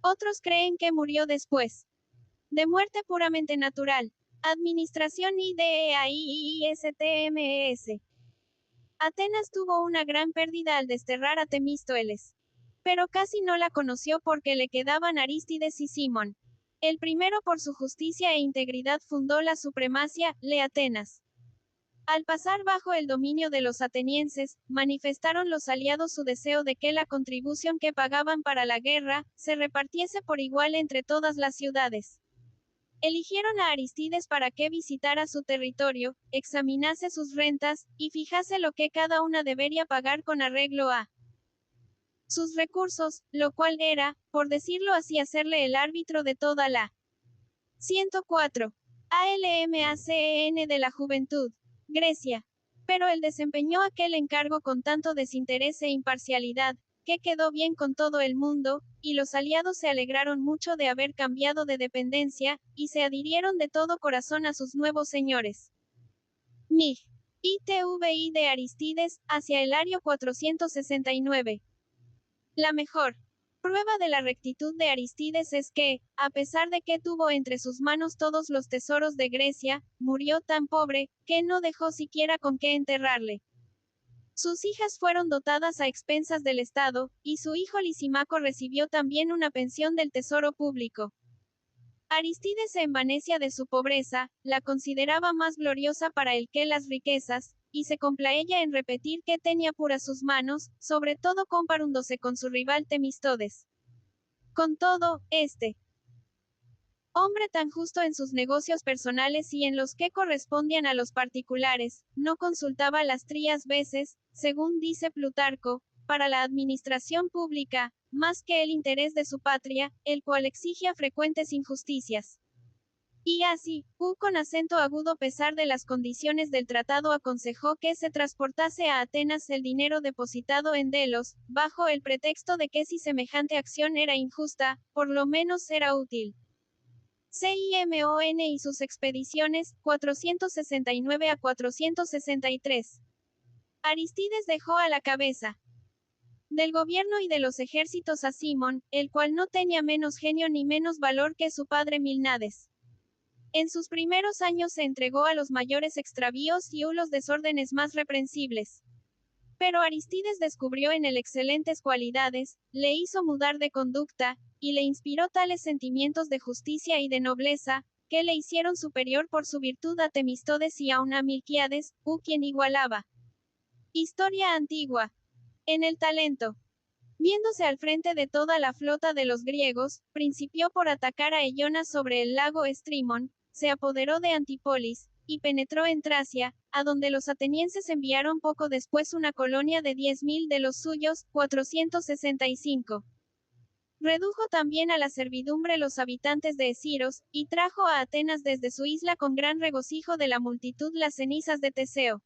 Otros creen que murió después de muerte puramente natural. Administración IDEAIISTMES. Atenas tuvo una gran pérdida al desterrar a Temístoeles. Pero casi no la conoció porque le quedaban Arístides y Simón. El primero por su justicia e integridad fundó la supremacia, de Atenas. Al pasar bajo el dominio de los atenienses, manifestaron los aliados su deseo de que la contribución que pagaban para la guerra, se repartiese por igual entre todas las ciudades. Eligieron a Aristides para que visitara su territorio, examinase sus rentas, y fijase lo que cada una debería pagar con arreglo a sus recursos, lo cual era, por decirlo así, hacerle el árbitro de toda la 104. ALMACEN de la juventud. Grecia. Pero él desempeñó aquel encargo con tanto desinterés e imparcialidad, que quedó bien con todo el mundo, y los aliados se alegraron mucho de haber cambiado de dependencia, y se adhirieron de todo corazón a sus nuevos señores. Mig. ITVI de Aristides, hacia el ario 469. La mejor prueba de la rectitud de Aristides es que, a pesar de que tuvo entre sus manos todos los tesoros de Grecia, murió tan pobre, que no dejó siquiera con qué enterrarle. Sus hijas fueron dotadas a expensas del Estado, y su hijo Lisímaco recibió también una pensión del tesoro público. Aristides se envanecía de su pobreza, la consideraba más gloriosa para él que las riquezas, y se complaía en repetir que tenía puras sus manos, sobre todo comparándose con su rival Temistodes. Con todo, este hombre tan justo en sus negocios personales y en los que correspondían a los particulares, no consultaba las 3 veces, según dice Plutarco, para la administración pública, más que el interés de su patria, el cual exigía frecuentes injusticias. Y así, con acento agudo pesar de las condiciones del tratado aconsejó que se transportase a Atenas el dinero depositado en Delos, bajo el pretexto de que si semejante acción era injusta, por lo menos era útil. Simon y sus expediciones, 469 a 463. Aristides dejó a la cabeza del gobierno y de los ejércitos a Simón, el cual no tenía menos genio ni menos valor que su padre Milnades. En sus primeros años se entregó a los mayores extravíos y los desórdenes más reprensibles. Pero Aristides descubrió en él excelentes cualidades, le hizo mudar de conducta, y le inspiró tales sentimientos de justicia y de nobleza, que le hicieron superior por su virtud a Temistodes y aun a Milquiades, quien igualaba. Historia antigua. En el talento. Viéndose al frente de toda la flota de los griegos, principió por atacar a Eionas sobre el lago Estrimón, se apoderó de Antipolis, y penetró en Tracia, a donde los atenienses enviaron poco después una colonia de 10.000 de los suyos, 465. Redujo también a la servidumbre los habitantes de Esiros, y trajo a Atenas desde su isla con gran regocijo de la multitud las cenizas de Teseo.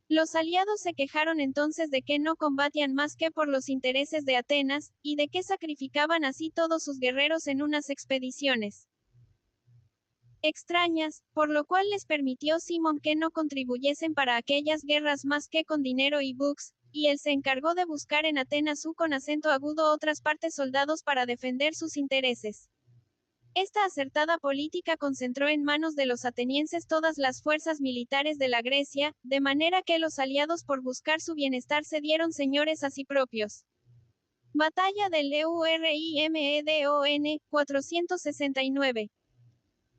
Los aliados se quejaron entonces de que no combatían más que por los intereses de Atenas, y de que sacrificaban así todos sus guerreros en unas expediciones extrañas, por lo cual les permitió Simón que no contribuyesen para aquellas guerras más que con dinero y buques, y él se encargó de buscar en Atenas con acento agudo otras partes soldados para defender sus intereses. Esta acertada política concentró en manos de los atenienses todas las fuerzas militares de la Grecia, de manera que los aliados por buscar su bienestar se dieron señores a sí propios. Batalla del Eurymedon, 469.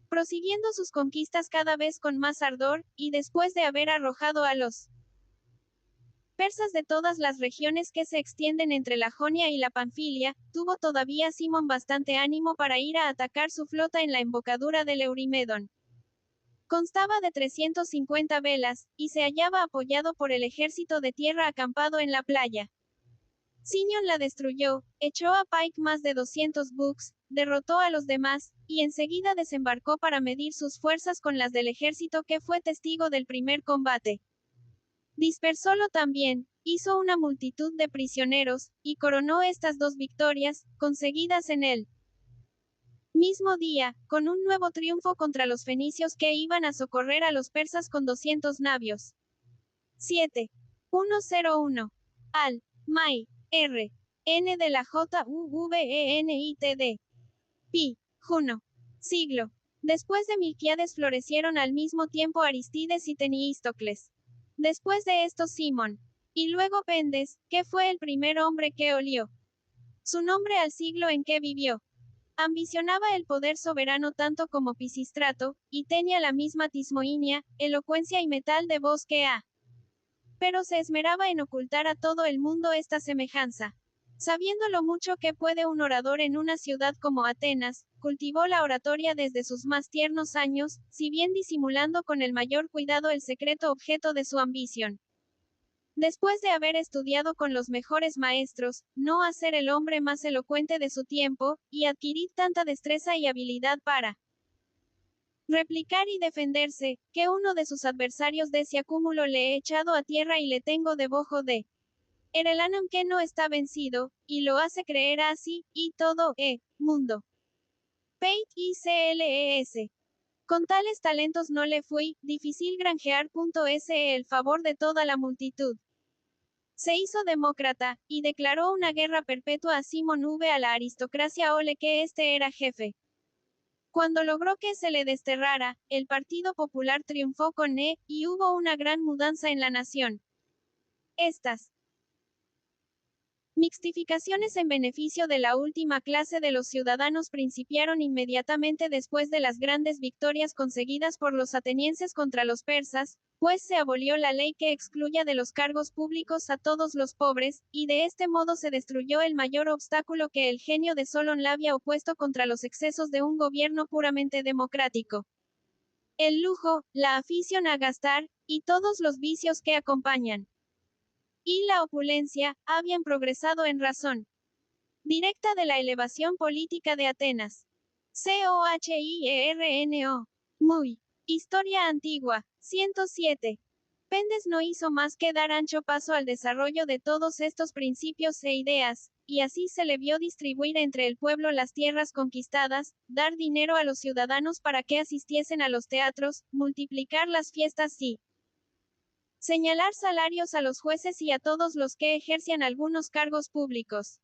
Prosiguiendo sus conquistas cada vez con más ardor, y después de haber arrojado a los persas de todas las regiones que se extienden entre la Jonia y la Panfilia, tuvo todavía Simón bastante ánimo para ir a atacar su flota en la embocadura del Eurymedon. Constaba de 350 velas, y se hallaba apoyado por el ejército de tierra acampado en la playa. Sinion la destruyó, echó a Pike más de 200 buques, derrotó a los demás, y enseguida desembarcó para medir sus fuerzas con las del ejército que fue testigo del primer combate. Dispersólo también, hizo una multitud de prisioneros, y coronó estas 2 victorias, conseguidas en él mismo día, con un nuevo triunfo contra los fenicios que iban a socorrer a los persas con 200 navios. 7. 101. Al. Mai. R. N de la JUVENITD. Pi. Juno. Siglo. Después de Milquiades florecieron al mismo tiempo Aristides y Temiístocles. Después de esto Simón. Y luego Pendes, que fue el primer hombre que olió su nombre al siglo en que vivió. Ambicionaba el poder soberano tanto como Pisístrato, y tenía la misma tismoínia, elocuencia y metal de voz que A. Pero se esmeraba en ocultar a todo el mundo esta semejanza. Sabiendo lo mucho que puede un orador en una ciudad como Atenas, cultivó la oratoria desde sus más tiernos años, si bien disimulando con el mayor cuidado el secreto objeto de su ambición. Después de haber estudiado con los mejores maestros, no a ser el hombre más elocuente de su tiempo, y adquirir tanta destreza y habilidad para replicar y defenderse, que uno de sus adversarios de ese acúmulo le he echado a tierra y le tengo debajo de el anam que no está vencido, y lo hace creer así, y todo, mundo. Peit ICLES. Con tales talentos no le fui difícil granjear.se el favor de toda la multitud. Se hizo demócrata, y declaró una guerra perpetua a Simón V a la aristocracia ole que este era jefe. Cuando logró que se le desterrara, el Partido Popular triunfó con y hubo una gran mudanza en la nación. Estas mixtificaciones en beneficio de la última clase de los ciudadanos principiaron inmediatamente después de las grandes victorias conseguidas por los atenienses contra los persas, pues se abolió la ley que excluya de los cargos públicos a todos los pobres, y de este modo se destruyó el mayor obstáculo que el genio de Solón le había opuesto contra los excesos de un gobierno puramente democrático. El lujo, la afición a gastar, y todos los vicios que acompañan y la opulencia, habían progresado en razón directa de la elevación política de Atenas. Cohierno. Muy. Historia antigua. 107. Pendes no hizo más que dar ancho paso al desarrollo de todos estos principios e ideas, y así se le vio distribuir entre el pueblo las tierras conquistadas, dar dinero a los ciudadanos para que asistiesen a los teatros, multiplicar las fiestas y señalar salarios a los jueces y a todos los que ejercían algunos cargos públicos.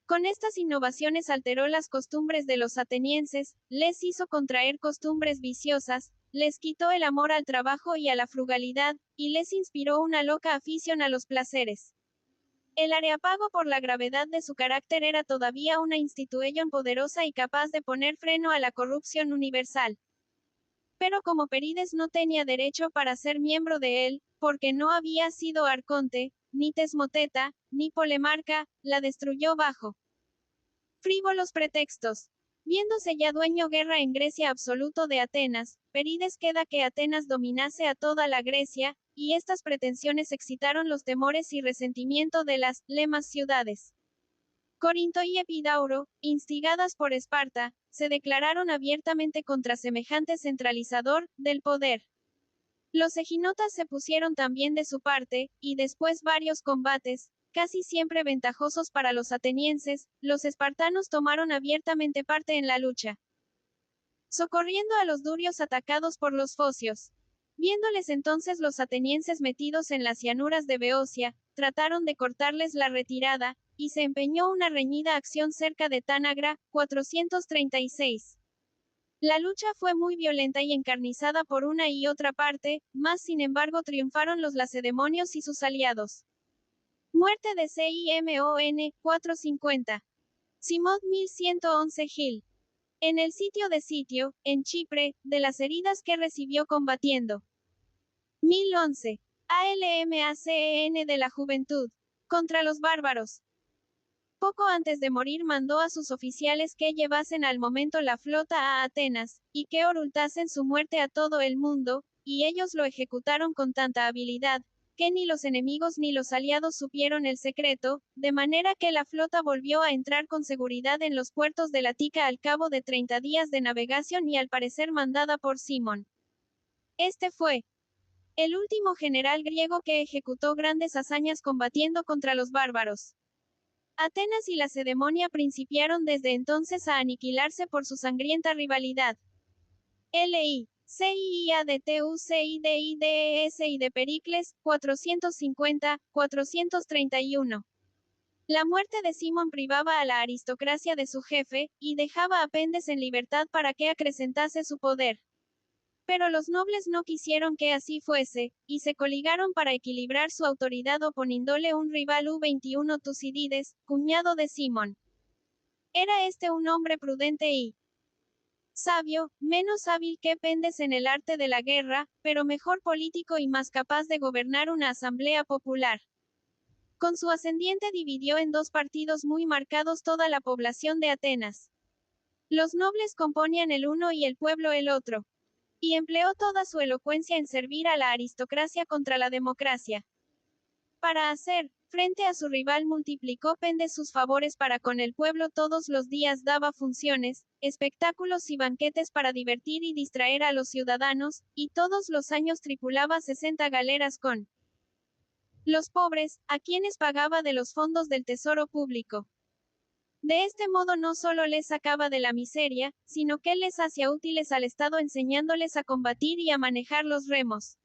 Con estas innovaciones alteró las costumbres de los atenienses, les hizo contraer costumbres viciosas, les quitó el amor al trabajo y a la frugalidad, y les inspiró una loca afición a los placeres. El Areópago, por la gravedad de su carácter, era todavía una institución poderosa y capaz de poner freno a la corrupción universal. Pero como Perides no tenía derecho para ser miembro de él, porque no había sido arconte, ni Tesmoteta, ni Polemarca, la destruyó bajo frívolos pretextos. Viéndose ya dueño guerra en Grecia absoluto de Atenas, Perides queda que Atenas dominase a toda la Grecia, y estas pretensiones excitaron los temores y resentimiento de las lemas ciudades. Corinto y Epidauro, instigadas por Esparta, se declararon abiertamente contra semejante centralizador del poder. Los eginotas se pusieron también de su parte, y después varios combates, casi siempre ventajosos para los atenienses, los espartanos tomaron abiertamente parte en la lucha, socorriendo a los durios atacados por los focios. Viéndoles entonces los atenienses metidos en las llanuras de Beocia, trataron de cortarles la retirada, y se empeñó una reñida acción cerca de Tánagra, 436. La lucha fue muy violenta y encarnizada por una y otra parte, mas sin embargo triunfaron los lacedemonios y sus aliados. Muerte de Cimon, 450. Simón 1111 Gil. En el sitio de Sitio, en Chipre, de las heridas que recibió combatiendo. 1011. ALMACEN de la juventud. Contra los bárbaros. Poco antes de morir mandó a sus oficiales que llevasen al momento la flota a Atenas, y que ocultasen su muerte a todo el mundo, y ellos lo ejecutaron con tanta habilidad, que ni los enemigos ni los aliados supieron el secreto, de manera que la flota volvió a entrar con seguridad en los puertos de la Tica al cabo de 30 días de navegación y al parecer mandada por Simón. Este fue el último general griego que ejecutó grandes hazañas combatiendo contra los bárbaros. Atenas y Lacedemonia principiaron desde entonces a aniquilarse por su sangrienta rivalidad. L.I. CIADTUCIDIDES y de Pericles, 450-431. La muerte de Simón privaba a la aristocracia de su jefe, y dejaba a Pendes en libertad para que acrecentase su poder. Pero los nobles no quisieron que así fuese, y se coligaron para equilibrar su autoridad oponiéndole un rival U21 Tucídides, cuñado de Simón. Era este un hombre prudente y sabio, menos hábil que Pendes en el arte de la guerra, pero mejor político y más capaz de gobernar una asamblea popular. Con su ascendiente dividió en dos partidos muy marcados toda la población de Atenas. Los nobles componían el uno y el pueblo el otro. Y empleó toda su elocuencia en servir a la aristocracia contra la democracia. Para hacer frente a su rival multiplicó Pendes sus favores para con el pueblo, todos los días daba funciones, espectáculos y banquetes para divertir y distraer a los ciudadanos, y todos los años tripulaba 60 galeras con los pobres, a quienes pagaba de los fondos del tesoro público. De este modo no solo les sacaba de la miseria, sino que les hacía útiles al Estado enseñándoles a combatir y a manejar los remos.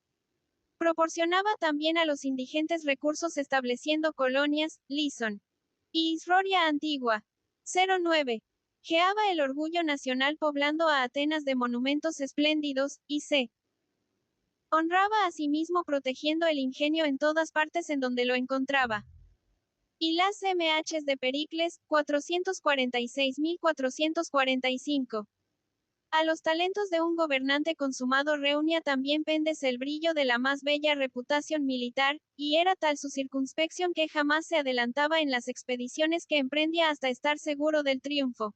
Proporcionaba también a los indigentes recursos estableciendo colonias, Lison y Isroria Antigua. 09. Geaba el orgullo nacional poblando a Atenas de monumentos espléndidos, y c. Honraba a sí mismo protegiendo el ingenio en todas partes en donde lo encontraba. Y las MHs de Pericles, 446.445. A los talentos de un gobernante consumado reunía también Pendes el brillo de la más bella reputación militar, y era tal su circunspección que jamás se adelantaba en las expediciones que emprendía hasta estar seguro del triunfo.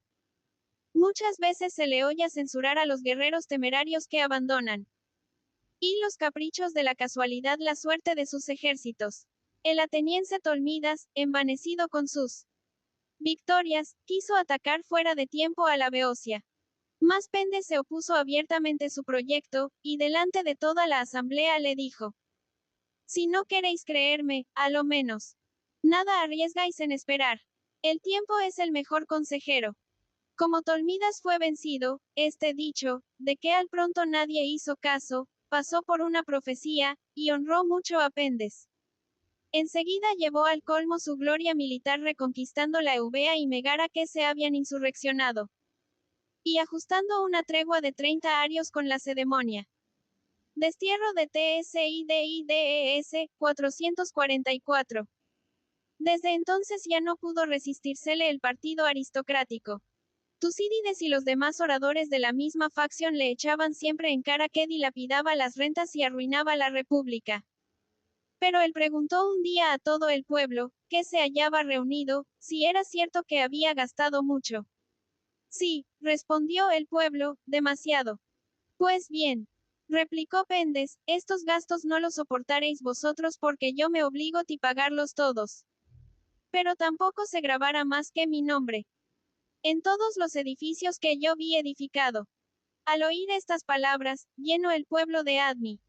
Muchas veces se le oye censurar a los guerreros temerarios que abandonan y los caprichos de la casualidad la suerte de sus ejércitos. El ateniense Tolmidas, envanecido con sus victorias, quiso atacar fuera de tiempo a la Beocia. Mas Pendes se opuso abiertamente su proyecto, y delante de toda la asamblea le dijo: si no queréis creerme, a lo menos, nada arriesgáis en esperar. El tiempo es el mejor consejero. Como Tolmidas fue vencido, este dicho, de que al pronto nadie hizo caso, pasó por una profecía, y honró mucho a Pendes. Enseguida llevó al colmo su gloria militar reconquistando la Eubea y Megara que se habían insurreccionado. Y ajustando una tregua de 30 arios con Lacedemonia. Destierro de Tsididdes, 444. Desde entonces ya no pudo resistírsele el partido aristocrático. Tucídides y los demás oradores de la misma facción le echaban siempre en cara que dilapidaba las rentas y arruinaba la república. Pero él preguntó un día a todo el pueblo, que se hallaba reunido, si era cierto que había gastado mucho. Sí, respondió el pueblo, demasiado. Pues bien, replicó Pendes, estos gastos no los soportaréis vosotros porque yo me obligo a pagarlos todos. Pero tampoco se grabara más que mi nombre en todos los edificios que yo vi edificado. Al oír estas palabras, llenó el pueblo de Admi.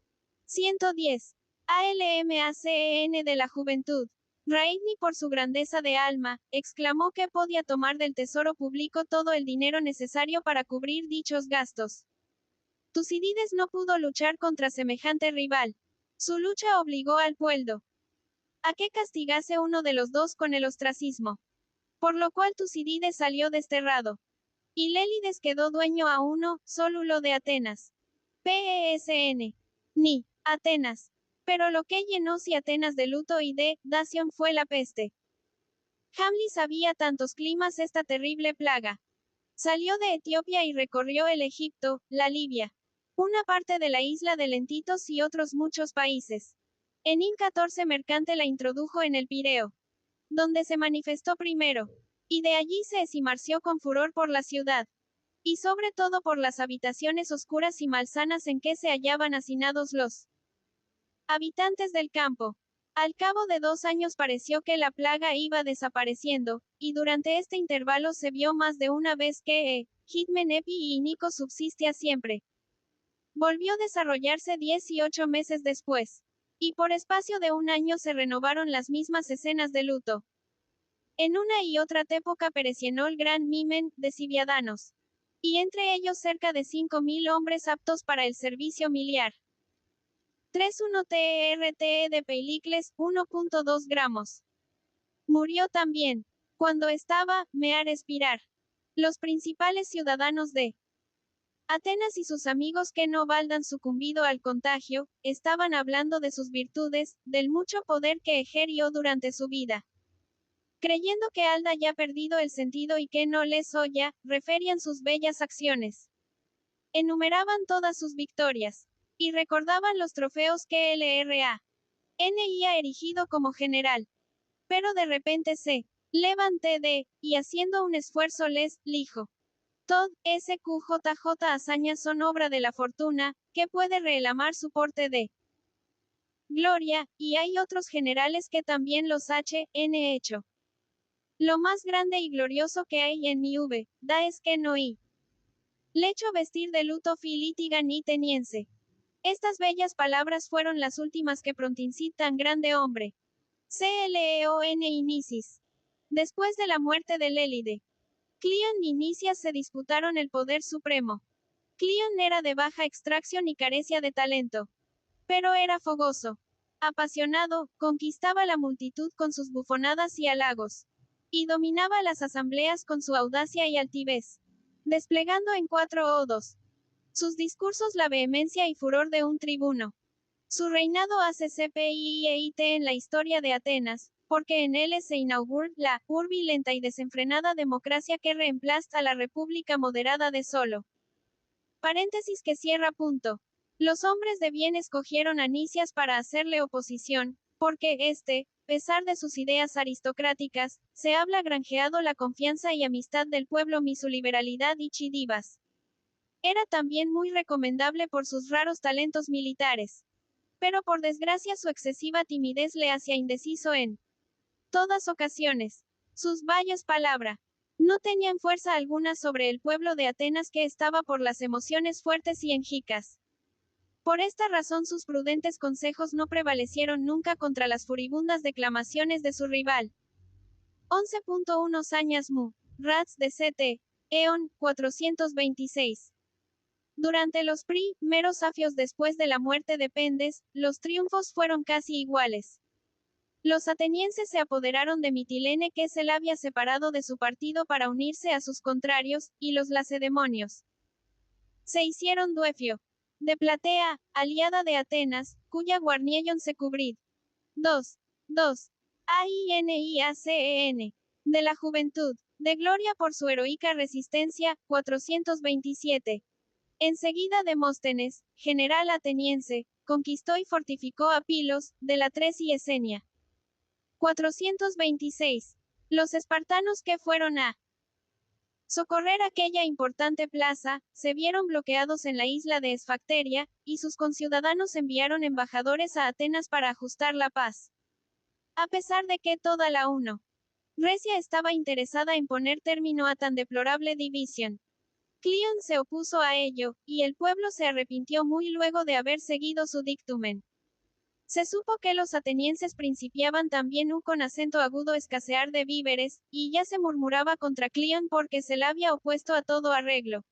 110. ALMACEN de la juventud. Raidni por su grandeza de alma, exclamó que podía tomar del tesoro público todo el dinero necesario para cubrir dichos gastos. Tucídides no pudo luchar contra semejante rival. Su lucha obligó al pueblo a que castigase uno de los dos con el ostracismo. Por lo cual Tucídides salió desterrado. Y Lélides quedó dueño a uno, Sólulo de Atenas. PESN. Ni, Atenas. Pero lo que llenó si Atenas de luto y de dación fue la peste. Jamlis sabía tantos climas esta terrible plaga. Salió de Etiopía y recorrió el Egipto, la Libia, una parte de la isla de Lentitos y otros muchos países. En 14 mercante la introdujo en el Pireo, donde se manifestó primero, y de allí se esmarció con furor por la ciudad, y sobre todo por las habitaciones oscuras y malsanas en que se hallaban hacinados los habitantes del campo. Al cabo de 2 años pareció que la plaga iba desapareciendo, y durante este intervalo se vio más de una vez que Hitmenepi y Nico subsistía siempre. Volvió a desarrollarse 18 meses después. Y por espacio de 1 año se renovaron las mismas escenas de luto. En una y otra época pereció el gran Mimen, de Civiadanos. Y entre ellos cerca de 5.000 hombres aptos para el servicio miliar. 3.1 TRT de Pericles, 1.2 gramos. Murió también, cuando estaba, a respirar. Los principales ciudadanos de Atenas y sus amigos que no valdan sucumbido al contagio, estaban hablando de sus virtudes, del mucho poder que ejerció durante su vida. Creyendo que Alda ya perdido el sentido y que no les oya, referían sus bellas acciones. Enumeraban todas sus victorias. Y recordaban los trofeos que LRA. NIA erigido como general. Pero de repente se levanté y haciendo un esfuerzo les dijo. Todd, SQJJ hazañas son obra de la fortuna, que puede reelamar su porte de gloria, y hay otros generales que también los han hecho. Lo más grande y glorioso que hay en mi da es que no y lecho vestir de luto filítiga ni teniense. Estas bellas palabras fueron las últimas que pronuncié tan grande hombre. Cleon Inicis. Después de la muerte de Lélide, Cleon y Nicias se disputaron el poder supremo. Cleon era de baja extracción y carecía de talento. Pero era fogoso. Apasionado, conquistaba la multitud con sus bufonadas y halagos. Y dominaba las asambleas con su audacia y altivez. Desplegando en 4 odos sus discursos la vehemencia y furor de un tribuno. Su reinado hace CPIEIT en la historia de Atenas, porque en él se inaugura la lenta y desenfrenada democracia que reemplaza a la república moderada de Solo. Paréntesis que cierra punto. Los hombres de bien escogieron a Nicias para hacerle oposición, porque pesar de sus ideas aristocráticas, se habla granjeado la confianza y amistad del pueblo y su liberalidad y chidivas. Era también muy recomendable por sus raros talentos militares. Pero por desgracia su excesiva timidez le hacía indeciso en todas ocasiones. Sus valles palabra no tenían fuerza alguna sobre el pueblo de Atenas que estaba por las emociones fuertes y enjicas. Por esta razón sus prudentes consejos no prevalecieron nunca contra las furibundas declamaciones de su rival. 11.1 Sañas Mu. Rats de CT. Eon, 426. Durante los primeros afios después de la muerte de Pendes, los triunfos fueron casi iguales. Los atenienses se apoderaron de Mitilene que se la había separado de su partido para unirse a sus contrarios, y los lacedemonios se hicieron duefio de Platea, aliada de Atenas, cuya guarniellon se cubrid. 2. AINIACEN. De la juventud, de gloria por su heroica resistencia, 427. Enseguida Demóstenes, general ateniense, conquistó y fortificó a Pilos, de la Tres y Esenia. 426. Los espartanos que fueron a socorrer aquella importante plaza, se vieron bloqueados en la isla de Esfacteria, y sus conciudadanos enviaron embajadores a Atenas para ajustar la paz. A pesar de que toda la Recia estaba interesada en poner término a tan deplorable división. Cleon se opuso a ello, y el pueblo se arrepintió muy luego de haber seguido su dictamen. Se supo que los atenienses principiaban también con acento agudo escasear de víveres, y ya se murmuraba contra Cleon porque se le había opuesto a todo arreglo.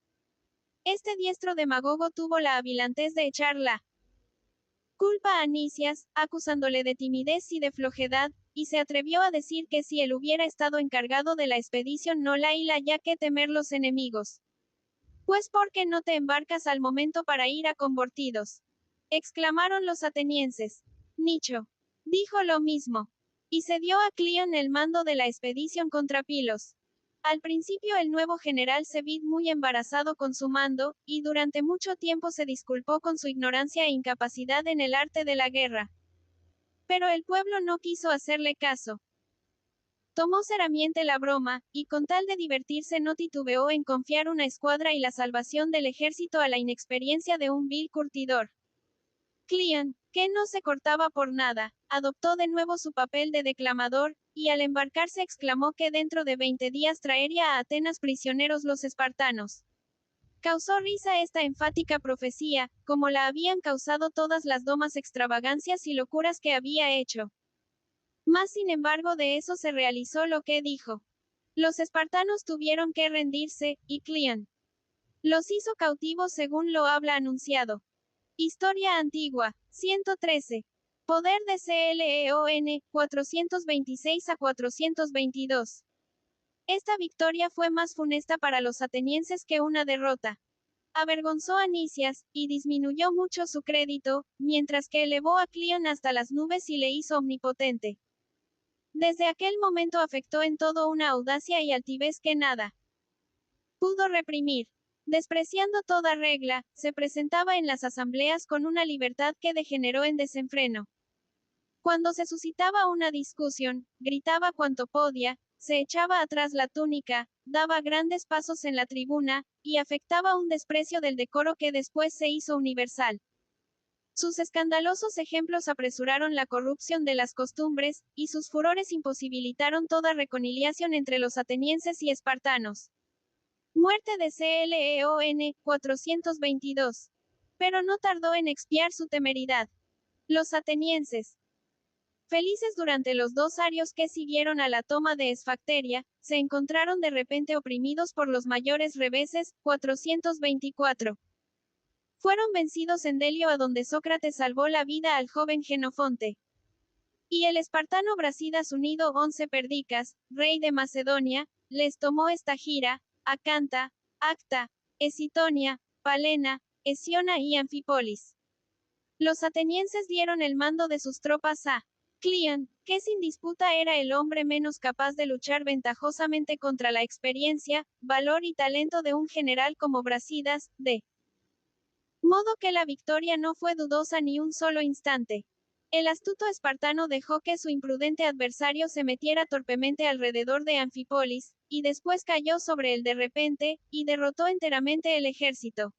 Este diestro demagogo tuvo la avilantez de echar la culpa a Nicias, acusándole de timidez y de flojedad, y se atrevió a decir que si él hubiera estado encargado de la expedición no la hila ya que temer los enemigos. Pues ¿por qué no te embarcas al momento para ir a convertidos? Exclamaron los atenienses. Nicho dijo lo mismo. Y se dio a Cleon el mando de la expedición contra Pilos. Al principio el nuevo general se vio muy embarazado con su mando, y durante mucho tiempo se disculpó con su ignorancia e incapacidad en el arte de la guerra. Pero el pueblo no quiso hacerle caso. Tomó seriamente la broma, y con tal de divertirse no titubeó en confiar una escuadra y la salvación del ejército a la inexperiencia de un vil curtidor. Cleon, que no se cortaba por nada, adoptó de nuevo su papel de declamador, y al embarcarse exclamó que dentro de 20 días traería a Atenas prisioneros los espartanos. Causó risa esta enfática profecía, como la habían causado todas las domas extravagancias y locuras que había hecho. Mas sin embargo de eso se realizó lo que dijo. Los espartanos tuvieron que rendirse, y Cleon los hizo cautivos según lo habla anunciado. Historia antigua, 113. Poder de Cleon, 426 a 422. Esta victoria fue más funesta para los atenienses que una derrota. Avergonzó a Nicias, y disminuyó mucho su crédito, mientras que elevó a Cleon hasta las nubes y le hizo omnipotente. Desde aquel momento afectó en todo una audacia y altivez que nada pudo reprimir. Despreciando toda regla, se presentaba en las asambleas con una libertad que degeneró en desenfreno. Cuando se suscitaba una discusión, gritaba cuanto podía, se echaba atrás la túnica, daba grandes pasos en la tribuna, y afectaba un desprecio del decoro que después se hizo universal. Sus escandalosos ejemplos apresuraron la corrupción de las costumbres, y sus furores imposibilitaron toda reconciliación entre los atenienses y espartanos. Muerte de Cleon, 422. Pero no tardó en expiar su temeridad. Los atenienses, felices durante los 2 años que siguieron a la toma de Esfacteria, se encontraron de repente oprimidos por los mayores reveses, 424. Fueron vencidos en Delio a donde Sócrates salvó la vida al joven Genofonte. Y el espartano Brasidas unido 11 Perdicas, rey de Macedonia, les tomó esta gira, Acanta, Acta, Esitonia, Palena, Esiona y Anfípolis. Los atenienses dieron el mando de sus tropas a Cleon, que sin disputa era el hombre menos capaz de luchar ventajosamente contra la experiencia, valor y talento de un general como Brasidas, de modo que la victoria no fue dudosa ni un solo instante. El astuto espartano dejó que su imprudente adversario se metiera torpemente alrededor de Anfípolis, y después cayó sobre él de repente, y derrotó enteramente el ejército.